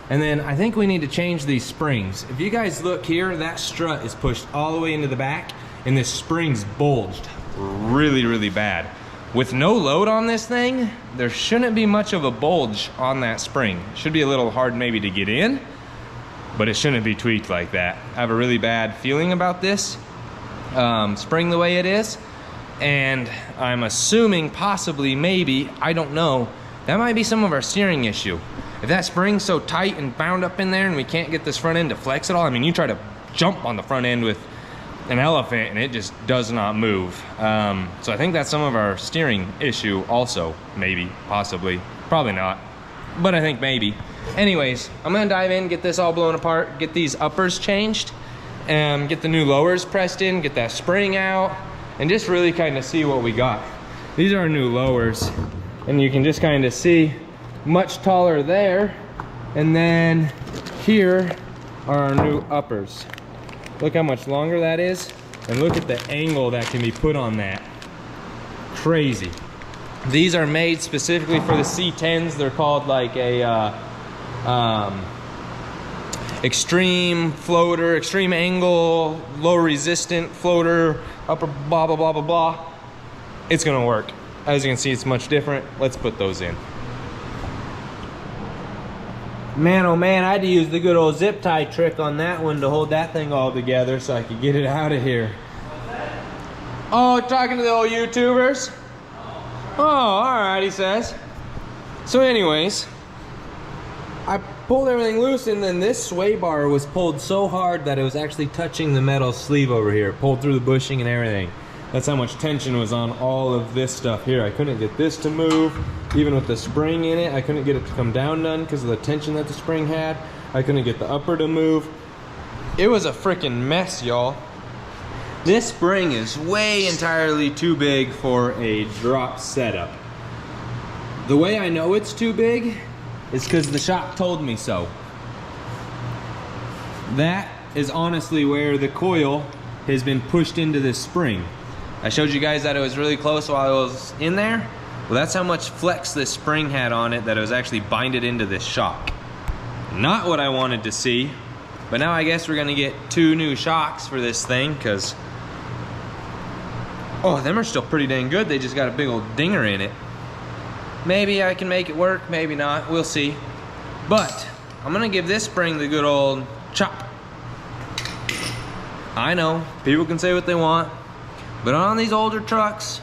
And then I think we need to change these springs. If you guys look here, that strut is pushed all the way into the back and this spring's bulged really, really bad. With no load on this thing, there shouldn't be much of a bulge on that spring. It should be a little hard maybe to get in, but it shouldn't be tweaked like that. I have a really bad feeling about this spring the way it is, and I'm assuming possibly, maybe, I don't know, that might be some of our steering issue. If that spring's so tight and bound up in there and we can't get this front end to flex at all, I mean, you try to jump on the front end with an elephant and it just does not move. So I think that's some of our steering issue also, maybe, possibly, probably not, but I think maybe. Anyways, I'm gonna dive in, get this all blown apart, get these uppers changed, get the new lowers pressed in, get that spring out, and just really kind of see what we got. These are our new lowers, and you can just kind of see much taller there, and then here are our new uppers. Look how much longer that is, and look at the angle that can be put on that. Crazy. These are made specifically for the C10s. They're called like a extreme floater, extreme angle, low resistant floater, upper blah, blah, blah, blah, blah. It's gonna work. As you can see, it's much different. Let's put those in. Man, oh man, I had to use the good old zip tie trick on that one to hold that thing all together so I could get it out of here. Oh, talking to the old YouTubers? Oh, all right, he says. So anyways, I pulled everything loose, and then this sway bar was pulled so hard that it was actually touching the metal sleeve over here. Pulled through the bushing and everything. That's how much tension was on all of this stuff here. I couldn't get this to move. Even with the spring in it, I couldn't get it to come down none because of the tension that the spring had. I couldn't get the upper to move. It was a freaking mess, y'all. This spring is way entirely too big for a drop setup. The way I know it's too big is because the shop told me so. That is honestly where the coil has been pushed into this spring. I showed you guys that it was really close while I was in there. Well, that's how much flex this spring had on it, that it was actually binded into this shock. Not what I wanted to see, but now I guess we're gonna get 2 new shocks for this thing, because, oh, them are still pretty dang good. They just got a big old dinger in it. Maybe I can make it work, maybe not, we'll see. But I'm gonna give this spring the good old chop. I know, people can say what they want, but on these older trucks,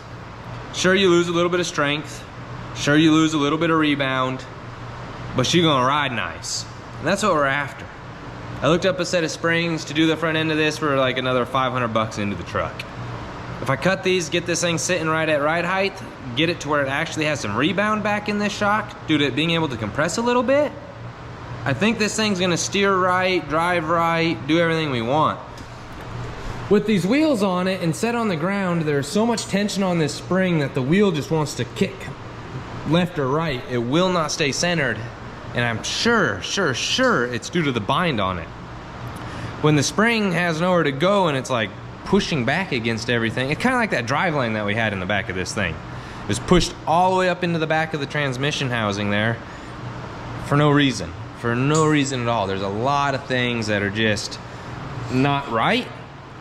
sure, you lose a little bit of strength, sure, you lose a little bit of rebound, but you're gonna ride nice. And that's what we're after. I looked up a set of springs to do the front end of this for like another 500 bucks into the truck. If I cut these, get this thing sitting right at ride height, get it to where it actually has some rebound back in this shock due to it being able to compress a little bit, I think this thing's gonna steer right, drive right, do everything we want. With these wheels on it and set on the ground, there's so much tension on this spring that the wheel just wants to kick left or right. It will not stay centered, and I'm sure it's due to the bind on it. When the spring has nowhere to go and it's like pushing back against everything, it's kind of like that driveline that we had in the back of this thing. It was pushed all the way up into the back of the transmission housing there for no reason at all. There's a lot of things that are just not right.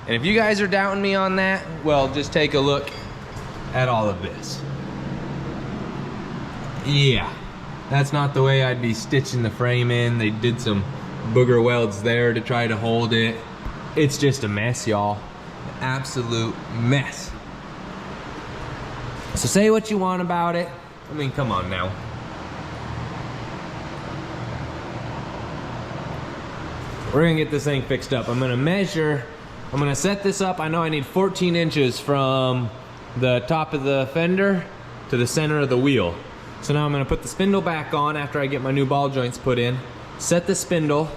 And if you guys are doubting me on that, well, just take a look at all of this. Yeah, that's not the way I'd be stitching the frame in. They did some booger welds there to try to hold it. It's just a mess, y'all. Absolute mess. So say what you want about it. I mean, come on now. We're gonna get this thing fixed up. I'm gonna set this up. I know I need 14 inches from the top of the fender to the center of the wheel. So now I'm gonna put the spindle back on after I get my new ball joints put in, set the spindle,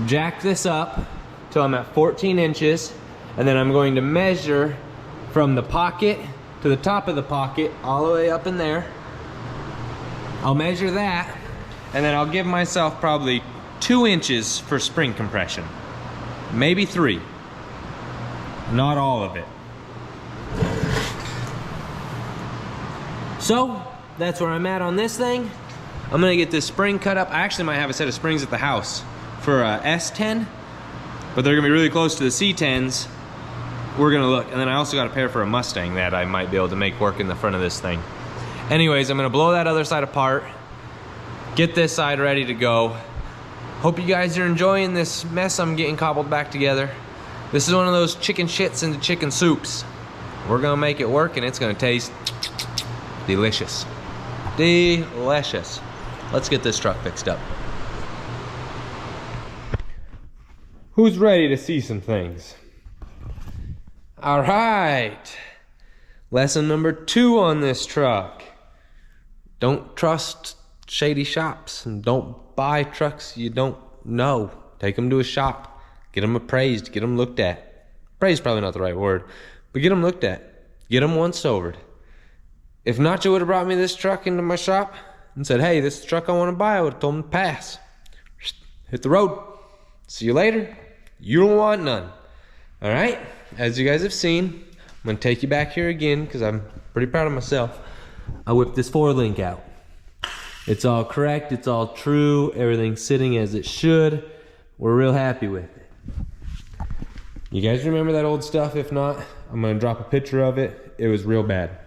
jack this up till I'm at 14 inches, and then I'm going to measure from the pocket to the top of the pocket, all the way up in there. I'll measure that, and then I'll give myself probably 2 inches for spring compression. Maybe 3. Not all of it. So, that's where I'm at on this thing. I'm gonna get this spring cut up. I actually might have a set of springs at the house for a S10, but they're gonna be really close to the C10s. We're gonna look. And then I also got a pair for a Mustang that I might be able to make work in the front of this thing. Anyways, I'm gonna blow that other side apart, get this side ready to go. Hope you guys are enjoying this mess I'm getting cobbled back together. This is one of those chicken shits into chicken soups. We're gonna make it work and it's gonna taste delicious. Delicious. Let's get this truck fixed up. Who's ready to see some things? All right. Lesson number 2 on this truck. Don't trust shady shops and don't buy trucks you don't know. Take them to a shop. Get them appraised. Get them looked at. Appraised probably not the right word, but get them looked at. Get them once overed. If Nacho would have brought me this truck into my shop and said, hey, this is the truck I want to buy, I would have told him to pass. Hit the road. See you later. You don't want none. All right? As you guys have seen, I'm going to take you back here again because I'm pretty proud of myself. I whipped this 4-link out. It's all correct. It's all true. Everything's sitting as it should. We're real happy with it. You guys remember that old stuff? If not, I'm going to drop a picture of it. It was real bad.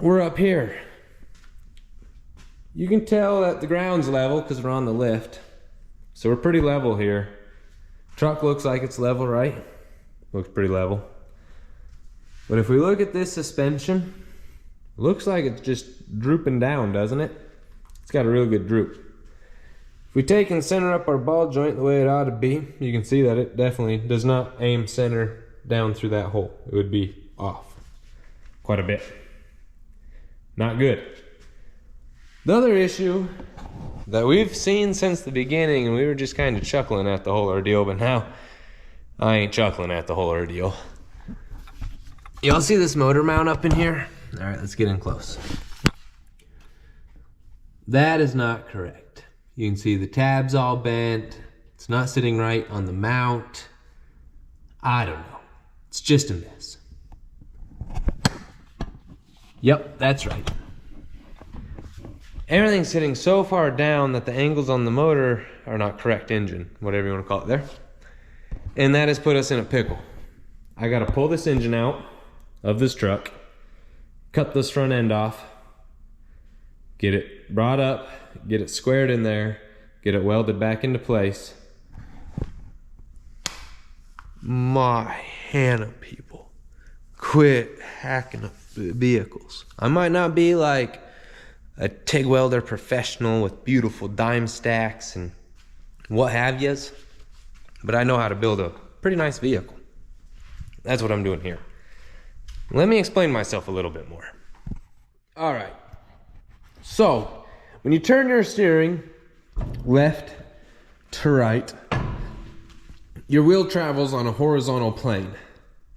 We're up here. You can tell that the ground's level because we're on the lift. So we're pretty level here. Truck looks like it's level, right? Looks pretty level. But if we look at this suspension, looks like it's just drooping down, doesn't it? It's got a real good droop. If we take and center up our ball joint the way it ought to be, you can see that it definitely does not aim center down through that hole. It would be off quite a bit. Not good. The other issue that we've seen since the beginning, and we were just kind of chuckling at the whole ordeal, but now I ain't chuckling at the whole ordeal. Y'all see this motor mount up in here? All right, let's get in close. That is not correct. You can see the tab's all bent. It's not sitting right on the mount. I don't know. It's just a mess. Yep, that's right. Everything's sitting so far down that the angles on the motor are not correct engine, whatever you want to call it there. And that has put us in a pickle. I got to pull this engine out of this truck, cut this front end off, get it brought up, get it squared in there, get it welded back into place. My Hannah, people, quit hacking up vehicles. I might not be like a TIG welder professional with beautiful dime stacks and what have yous, but I know how to build a pretty nice vehicle. That's what I'm doing here. Let me explain myself a little bit more. All right. So, when you turn your steering left to right, your wheel travels on a horizontal plane.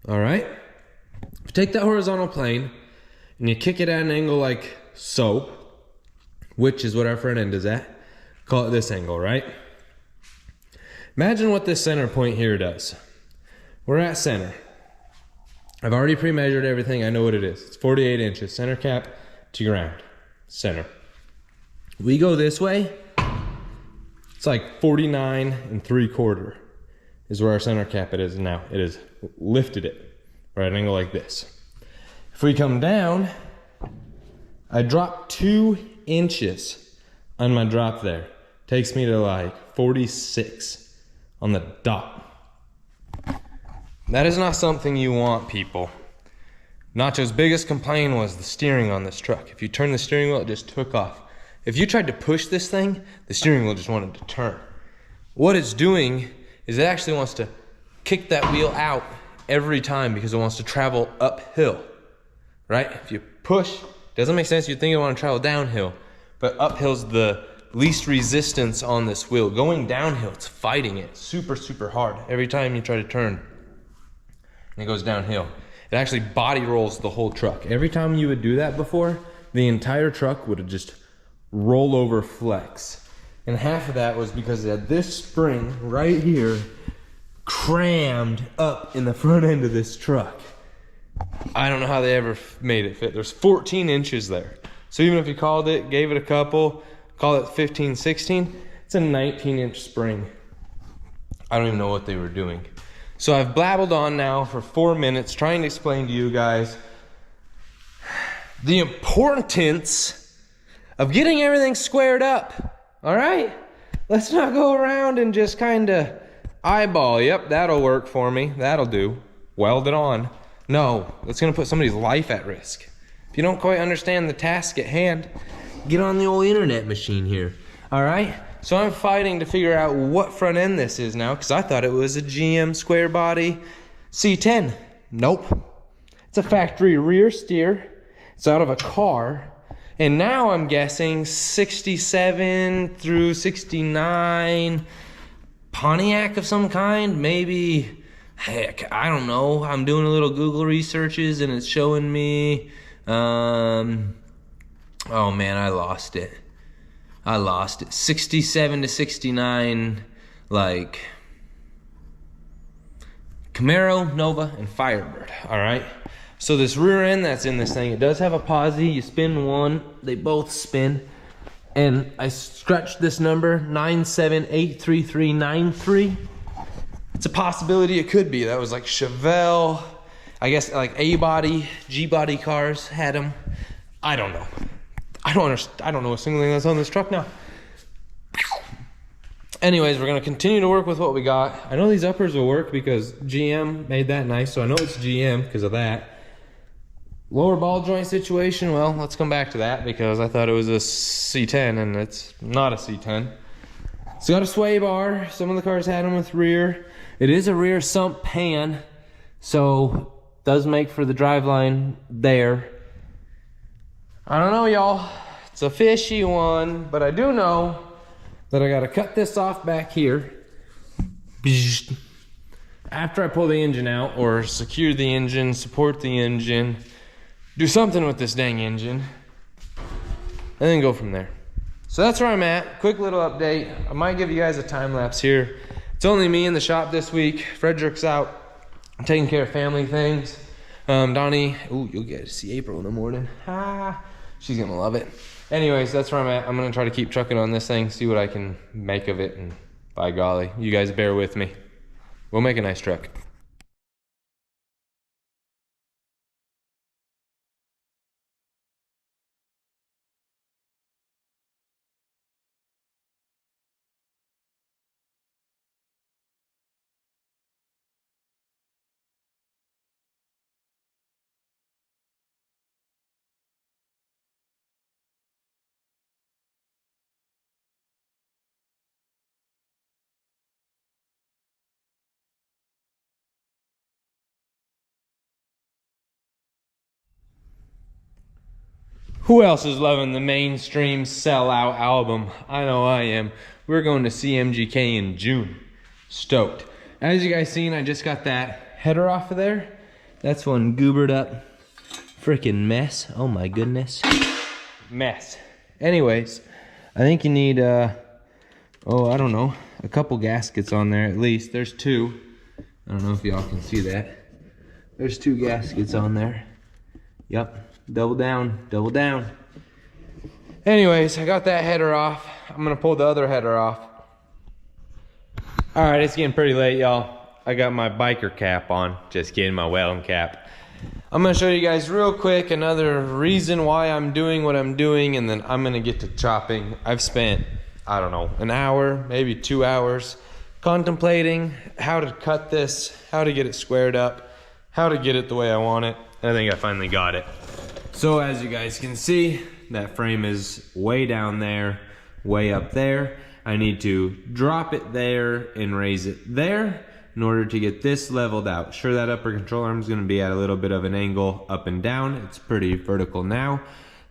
All right? If you take that horizontal plane and you kick it at an angle like so, which is what our front end is at, call it this angle, right? Imagine what this center point here does. We're at center. I've already pre-measured everything. I know what it is. It's 48 inches, center cap to ground, center. We go this way, it's like 49 3/4. is where our center cap it is now. It has lifted it right at an angle like this. If we come down, I dropped 2 inches on my drop there. Takes me to like 46 on the dot. That is not something you want, people. Nacho's biggest complaint was the steering on this truck. If you turn the steering wheel, it just took off. If you tried to push this thing, the steering wheel just wanted to turn. What it's doing is it actually wants to kick that wheel out every time because it wants to travel uphill, right? If you push, doesn't make sense. You'd think it want to travel downhill, but uphill's the least resistance on this wheel. Going downhill, it's fighting it super, super hard every time you try to turn. And it goes downhill. It actually body rolls the whole truck. Every time you would do that before, the entire truck would have just roll over flex. And half of that was because it had this spring right here crammed up in the front end of this truck. I don't know how they ever made it fit. There's 14 inches there. So even if you called it, gave it a couple, call it 15, 16, it's a 19-inch spring. I don't even know what they were doing. So I've blabbled on now for 4 minutes trying to explain to you guys the importance of getting everything squared up, all right? Let's not go around and just kind of eyeball, yep, that'll work for me, that'll do, weld it on. No, that's gonna put somebody's life at risk. If you don't quite understand the task at hand, get on the old internet machine here, all right? So I'm fighting to figure out what front end this is now, because I thought it was a GM square body C10. Nope. It's a factory rear steer. It's out of a car. And now I'm guessing 67 through 69 Pontiac of some kind. Maybe, heck, I don't know. I'm doing a little Google researches and it's showing me, oh man, I lost it. 67 to 69, like Camaro, Nova, and Firebird, all right? So this rear end that's in this thing, it does have a posi. You spin one, they both spin. And I scratched this number, 9783393. It's a possibility it could be. That was like Chevelle, I guess like A-body, G-body cars had them. I don't know. I don't know a single thing that's on this truck now. Anyways, we're gonna continue to work with what we got. I know these uppers will work because GM made that nice, so I know it's GM because of that. Lower ball joint situation, well, let's come back to that because I thought it was a C10 and it's not a C10. It's got a sway bar. Some of the cars had them with rear. It is a rear sump pan, so does make for the driveline there. I don't know, y'all. It's a fishy one, but I do know that I gotta cut this off back here. After I pull the engine out, or secure the engine, support the engine, do something with this dang engine, and then go from there. So that's where I'm at. Quick little update. I might give you guys a time lapse here. It's only me in the shop this week. Frederick's out. I'm taking care of family things. Donnie, ooh, you'll get to see April in the morning. She's gonna love it. Anyways, that's where I'm at. I'm gonna try to keep trucking on this thing, see what I can make of it, and by golly, you guys bear with me. We'll make a nice truck. Who else is loving the mainstream sellout album? I know I am. We're going to CMGK in June. Stoked. As you guys seen, I just got that header off of there. That's one goobered up freaking mess. Oh my goodness. Mess. Anyways, I think you need, I don't know, a couple gaskets on there at least. There's 2. I don't know if y'all can see that. There's 2 gaskets on there. Yep. Double down, double down. Anyways, I got that header off. I'm gonna pull the other header off. All right, it's getting pretty late, y'all. I got my biker cap on. Just kidding, my whaling cap. I'm gonna show you guys real quick another reason why I'm doing what I'm doing, and then I'm gonna get to chopping. I've spent, I don't know, an hour, maybe 2 hours contemplating how to cut this, how to get it squared up, how to get it the way I want it. And I think I finally got it. So as you guys can see, that frame is way down there, way up there. I need to drop it there and raise it there in order to get this leveled out. Sure, that upper control arm is going to be at a little bit of an angle up and down. It's pretty vertical now,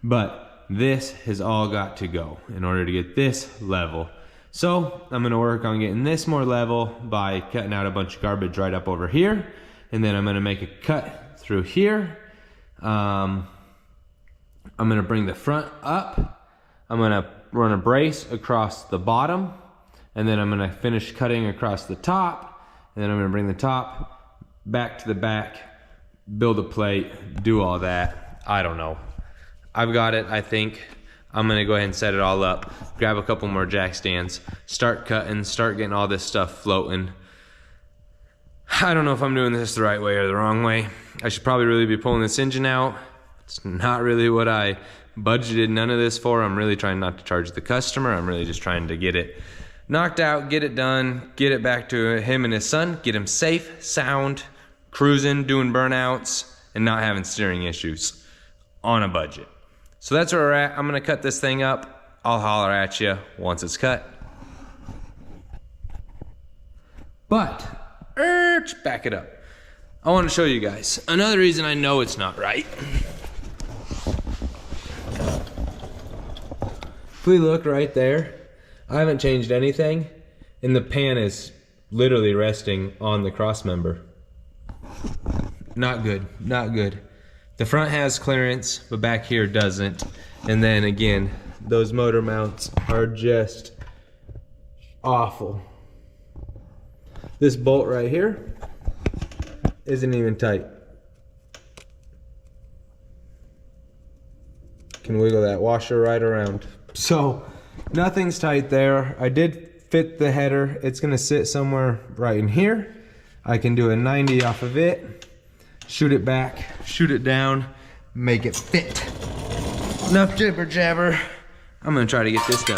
but this has all got to go in order to get this level. So I'm going to work on getting this more level by cutting out a bunch of garbage right up over here, and then I'm going to make a cut through here. I'm going to bring the front up. I'm going to run a brace across the bottom, and then I'm going to finish cutting across the top. And then I'm gonna bring the top back to the back, build a plate, do all that. I don't know. I've got it, I think. I'm gonna go ahead and set it all up, grab a couple more jack stands, start cutting, start getting all this stuff floating. I don't know if I'm doing this the right way or the wrong way. I should probably really be pulling this engine out. It's not really what I budgeted none of this for. I'm really trying not to charge the customer. I'm really just trying to get it knocked out, get it done, get it back to him and his son, get him safe, sound, cruising, doing burnouts, and not having steering issues on a budget. So that's where we're at. I'm gonna cut this thing up. I'll holler at you once it's cut. But, back it up. I wanna show you guys another reason I know it's not right. If we look right there, I haven't changed anything, and the pan is literally resting on the cross member. Not good, not good. The front has clearance, but back here doesn't. And then again, those motor mounts are just awful. This bolt right here isn't even tight. Can wiggle that washer right around. So, nothing's tight there. I did fit the header. It's gonna sit somewhere right in here. I can do a 90 off of it, shoot it back, shoot it down, make it fit. Enough jibber jabber. I'm gonna try to get this done.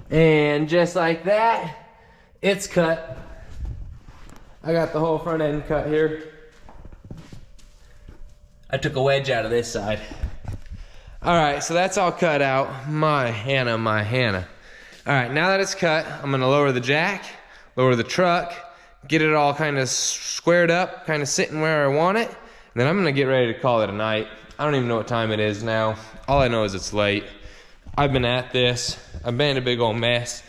And just like that, it's cut. I got the whole front end cut here. I took a wedge out of this side. All right, so that's all cut out. My Hannah, my Hannah. All right, now that it's cut, I'm gonna lower the jack, lower the truck, get it all kind of squared up, kind of sitting where I want it. And then I'm gonna get ready to call it a night. I don't even know what time it is now. All I know is it's late. I've been at this. I've been a big old mess.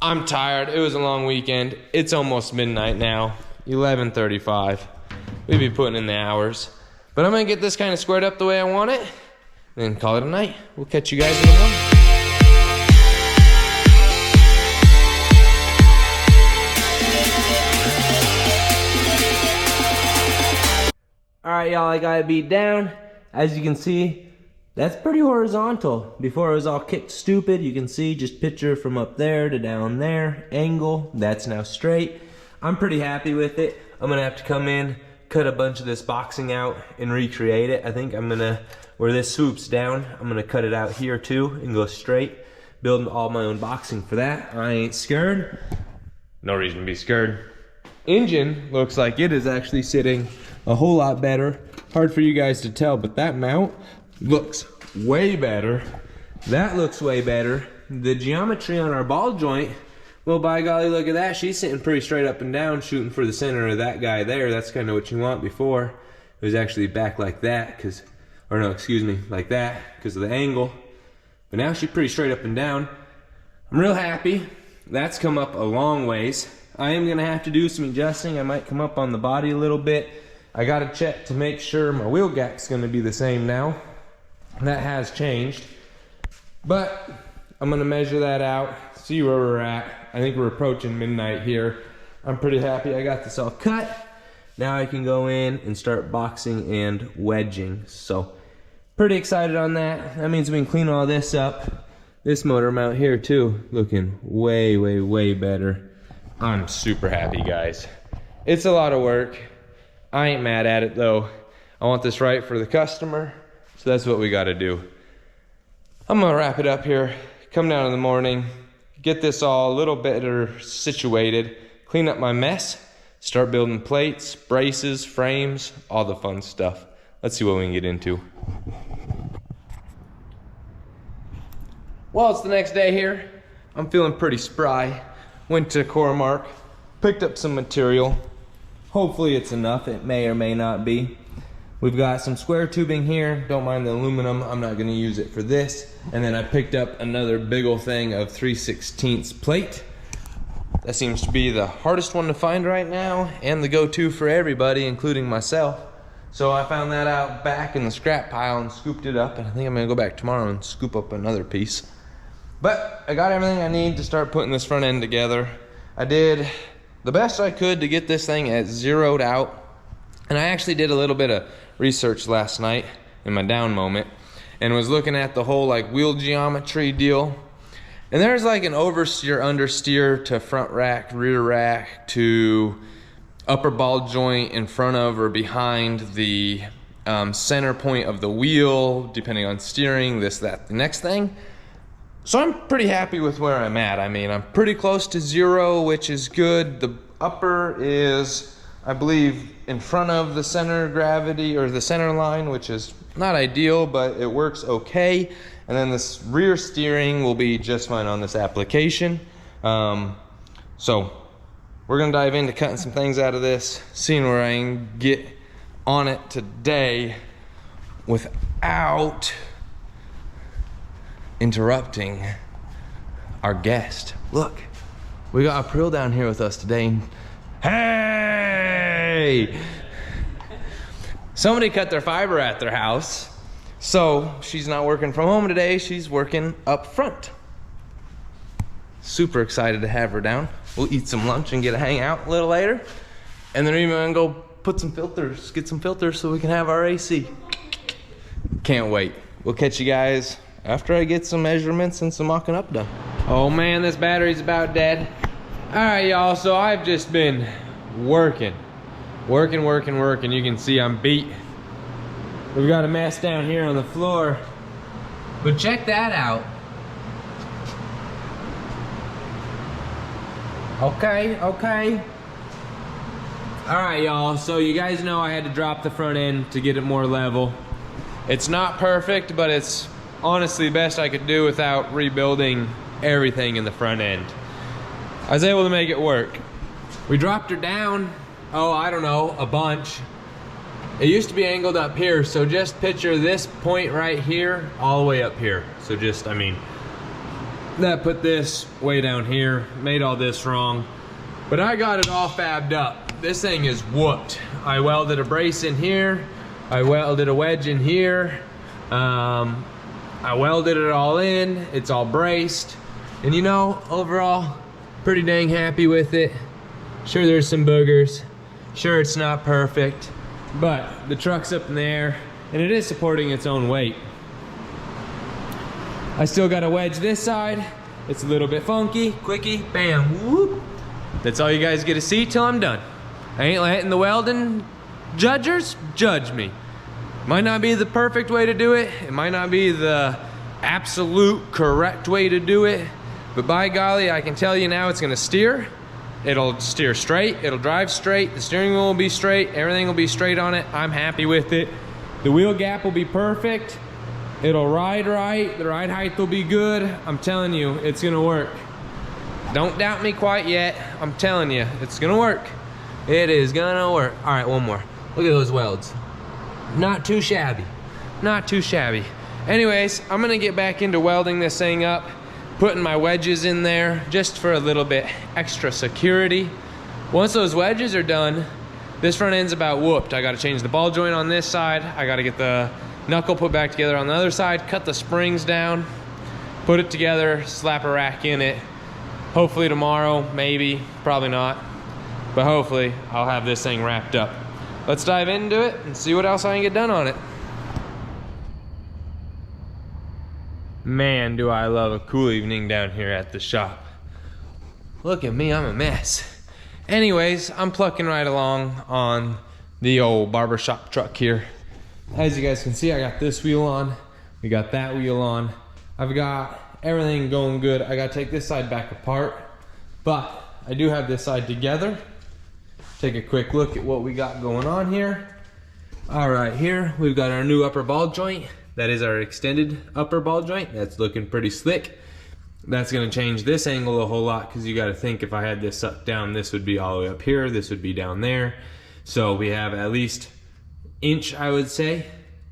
I'm tired. It was a long weekend. It's almost midnight now. 11:35. We'd be putting in the hours. But I'm gonna get this kind of squared up the way I want it, then call it a night. We'll catch you guys in the morning. All right, y'all, I got it beat down. As you can see, that's pretty horizontal. Before it was all kicked stupid, you can see just picture from up there to down there, angle, that's now straight. I'm pretty happy with it. I'm gonna have to come in, cut a bunch of this boxing out and recreate it. I think I'm gonna, where this swoops down, I'm gonna cut it out here too and go straight, building all my own boxing for that. I ain't scared. No reason to be scared. Engine looks like it is actually sitting a whole lot better. Hard for you guys to tell, but that mount looks way better. That looks way better. The geometry on our ball joint, well, by golly, look at that. She's sitting pretty straight up and down, shooting for the center of that guy there. That's kind of what you want. Before it was actually back like that, because Or no, excuse me, like that because of the angle. But now she's pretty straight up and down. I'm real happy. That's come up a long ways. I am gonna have to do some adjusting. I might come up on the body a little bit. I gotta check to make sure my wheel gap's gonna be the same now. That has changed. But I'm gonna measure that out, see where we're at. I think we're approaching midnight here. I'm pretty happy I got this all cut. Now I can go in and start boxing and wedging. So pretty excited on that. That means we can clean all this up. This motor mount here too, looking way, way, way better. I'm super happy, guys. It's a lot of work. I ain't mad at it though. I want this right for the customer, so that's what we gotta do. I'm gonna wrap it up here, come down in the morning, get this all a little better situated, clean up my mess, start building plates, braces, frames, all the fun stuff. Let's see what we can get into. Well, it's the next day here. I'm feeling pretty spry. Went to Core-Mark, picked up some material. Hopefully it's enough, it may or may not be. We've got some square tubing here, don't mind the aluminum, I'm not gonna use it for this. And then I picked up another big ol' thing of 3/16 plate. That seems to be the hardest one to find right now, and the go-to for everybody, including myself. So I found that out back in the scrap pile and scooped it up, and I think I'm gonna go back tomorrow and scoop up another piece. But I got everything I need to start putting this front end together. I did the best I could to get this thing as zeroed out. And I actually did a little bit of research last night in my down moment and was looking at the whole like wheel geometry deal. And there's like an oversteer, understeer to front rack, rear rack to upper ball joint in front of or behind the center point of the wheel, depending on steering, this, that, the next thing. So I'm pretty happy with where I'm at. I mean, I'm pretty close to zero, which is good. The upper is, I believe, in front of the center of gravity or the center line, which is not ideal, but it works okay. And then this rear steering will be just fine on this application. So we're gonna dive into cutting some things out of this, seeing where I can get on it today without interrupting our guest. Look, we got April down here with us today. Hey! Somebody cut their fiber at their house, so she's not working from home today, she's working up front. Super excited to have her down. We'll eat some lunch and get a hangout a little later. And then we're even gonna go put some filters, get some filters so we can have our AC. Can't wait. We'll catch you guys after I get some measurements and some mocking up done. Oh man, this battery's about dead. All right, y'all, so I've just been working. You can see I'm beat. We've got a mess down here on the floor. But check that out. Okay. All right, y'all, so you guys know I had to drop the front end to get it more level. It's not perfect, but it's honestly the best I could do without rebuilding everything in the front end. I was able to make it work. We dropped her down, oh, I don't know, a bunch. It used to be angled up here, so just picture this point right here all the way up here. So just, I mean, that put this way down here, made all this wrong. But I got it all fabbed up. This thing is whooped. I welded a brace in here, I welded a wedge in here, I welded it all in, it's all braced. And you know, overall, pretty dang happy with it. Sure there's some boogers, sure it's not perfect, but the truck's up in the air and it is supporting its own weight. I still got a wedge this side, it's a little bit funky, quickie, bam, whoop. That's all you guys get to see till I'm done. I ain't letting the welding judgers judge me. Might not be the perfect way to do it. It might not be the absolute correct way to do it. But by golly, I can tell you now it's gonna steer. It'll steer straight, it'll drive straight, the steering wheel will be straight, everything will be straight on it. I'm happy with it. The wheel gap will be perfect. It'll ride right, the ride height will be good. I'm telling you, it's gonna work. Don't doubt me quite yet. I'm telling you, it's gonna work. It is gonna work. All right, one more. Look at those welds. Not too shabby. not too shabby. Anyways, I'm gonna get back into welding this thing up, putting my wedges in there just for a little bit extra security. Once those wedges are done, this front end's about whooped. I gotta change the ball joint on this side. I gotta get the knuckle put back together on the other side, cut the springs down, put it together, slap a rack in it. Hopefully tomorrow, maybe, probably not, but hopefully I'll have this thing wrapped up. Let's dive into it and see what else I can get done on it. Man, do I love a cool evening down here at the shop. Look at me, I'm a mess. Anyways, I'm plucking right along on the old barbershop truck here. As you guys can see, I got this wheel on, we got that wheel on. I've got everything going good. I gotta take this side back apart, but I do have this side together. Take a quick look at what we got going on here. All right, here we've got our new upper ball joint. That is our extended upper ball joint. That's looking pretty slick. That's gonna change this angle a whole lot, because you gotta think, if I had this sucked down, this would be all the way up here, this would be down there. So we have at least inch, I would say,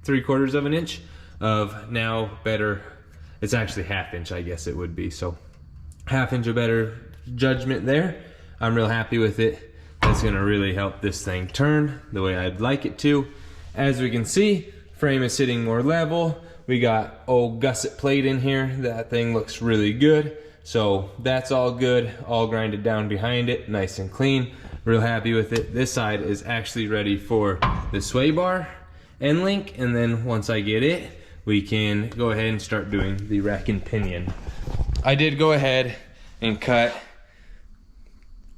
3/4 of an inch of now better. It's actually 1/2 inch, I guess it would be. So 1/2 inch of better judgment there. I'm real happy with it. That's gonna really help this thing turn the way I'd like it to. As we can see, frame is sitting more level. We got old gusset plate in here. That thing looks really good. So that's all good, all grinded down behind it, nice and clean. Real happy with it. This side is actually ready for the sway bar end link, and then once I get it, we can go ahead and start doing the rack and pinion. I did go ahead and cut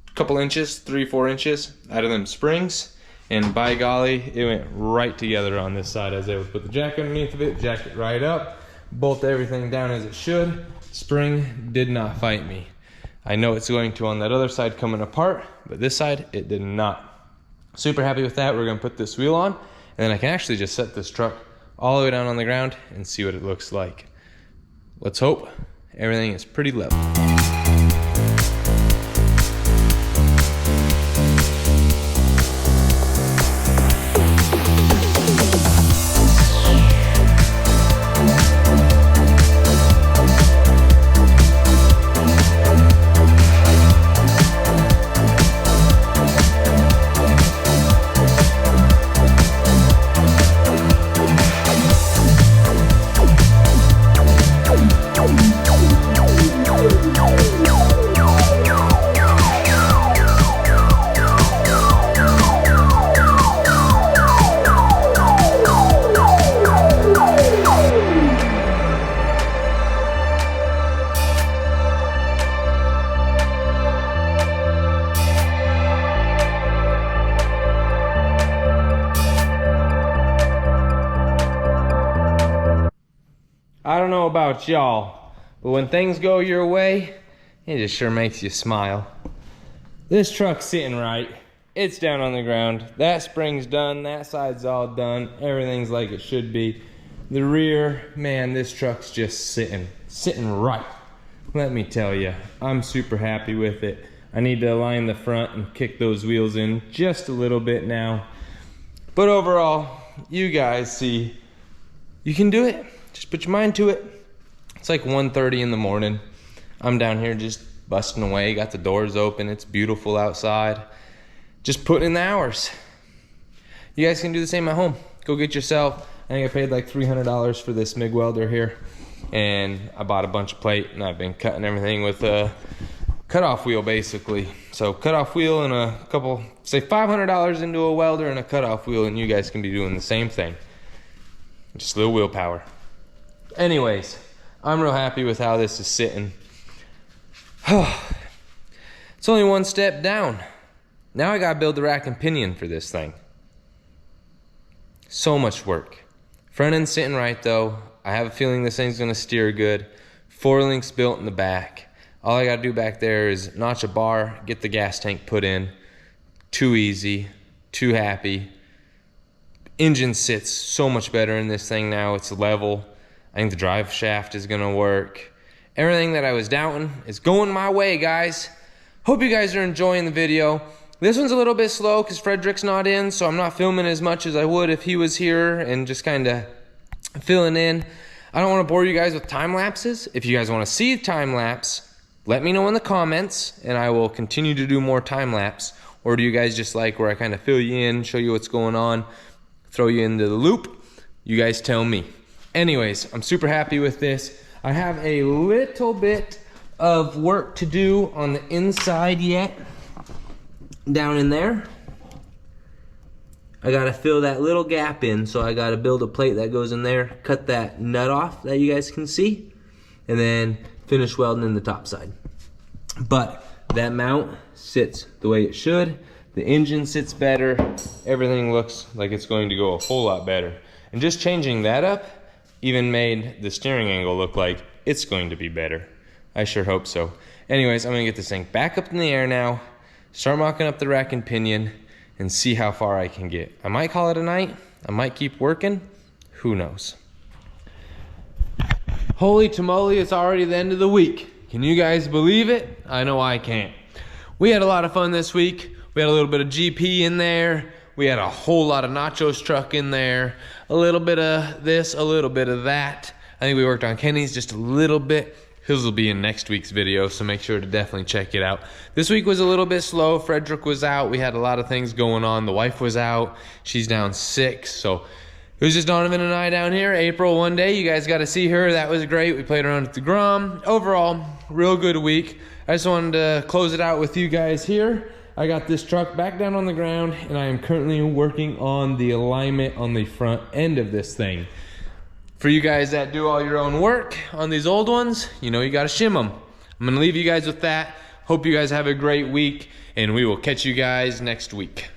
a couple inches, 3-4 inches out of them springs, and by golly, it went right together on this side. I was able to put the jack underneath of it, jack it right up, bolt everything down as it should. Spring did not fight me. I know it's going to on that other side coming apart, but this side, it did not. Super happy with that. We're gonna put this wheel on, and then I can actually just set this truck all the way down on the ground and see what it looks like. Let's hope everything is pretty level. I don't know about y'all, but when things go your way, it just sure makes you smile. This truck's sitting right. It's down on the ground. That spring's done. That side's all done. Everything's like it should be. The rear, man, this truck's just sitting right. Let me tell you, I'm super happy with it. I need to align the front and kick those wheels in just a little bit now. But overall, you guys see, you can do it. Just put your mind to it. It's like 1:30 in the morning. I'm down here just busting away, got the doors open, it's beautiful outside. Just putting in the hours. You guys can do the same at home. Go get yourself, I think I paid like $300 for this MIG welder here. And I bought a bunch of plate, and I've been cutting everything with a cutoff wheel basically. So cutoff wheel and a couple, say $500 into a welder and a cutoff wheel, and you guys can be doing the same thing. Just a little willpower. Anyways, I'm real happy with how this is sitting. It's only one step down. Now I gotta build the rack and pinion for this thing. So much work. Front end's sitting right though. I have a feeling this thing's gonna steer good. 4 links built in the back. All I gotta do back there is notch a bar, get the gas tank put in. Too easy, too happy. Engine sits so much better in this thing now. It's level. I think the drive shaft is gonna work. Everything that I was doubting is going my way, guys. Hope you guys are enjoying the video. This one's a little bit slow because Frederick's not in, so I'm not filming as much as I would if he was here, and just kind of filling in. I don't want to bore you guys with time lapses. If you guys want to see time lapse, let me know in the comments and I will continue to do more time lapse. Or do you guys just like where I kind of fill you in, show you what's going on, throw you into the loop? You guys tell me. Anyways, I'm super happy with this. I have a little bit of work to do on the inside yet. Down in there. I gotta fill that little gap in, so I gotta build a plate that goes in there, cut that nut off that you guys can see, and then finish welding in the top side. But that mount sits the way it should. The engine sits better. Everything looks like it's going to go a whole lot better. And just changing that up even made the steering angle look like it's going to be better. I sure hope so. Anyways, I'm gonna get this thing back up in the air now, start mocking up the rack and pinion, and see how far I can get. I might call it a night. I might keep working. Who knows? Holy tamale, it's already the end of the week. Can you guys believe it? I know I can't. We had a lot of fun this week. We had a little bit of GP in there. We had a whole lot of nachos truck in there. A little bit of this, a little bit of that. I think we worked on Kenny's just a little bit. His will be in next week's video, so make sure to definitely check it out. This week was a little bit slow. Frederick was out. We had a lot of things going on. The wife was out. She's down sick, so it was just Donovan and I down here. April one day, you guys got to see her. That was great. We played around at the Grom. Overall, real good week. I just wanted to close it out with you guys here. I got this truck back down on the ground, and I am currently working on the alignment on the front end of this thing. For you guys that do all your own work on these old ones, you know you gotta shim them. I'm gonna leave you guys with that. Hope you guys have a great week, and we will catch you guys next week.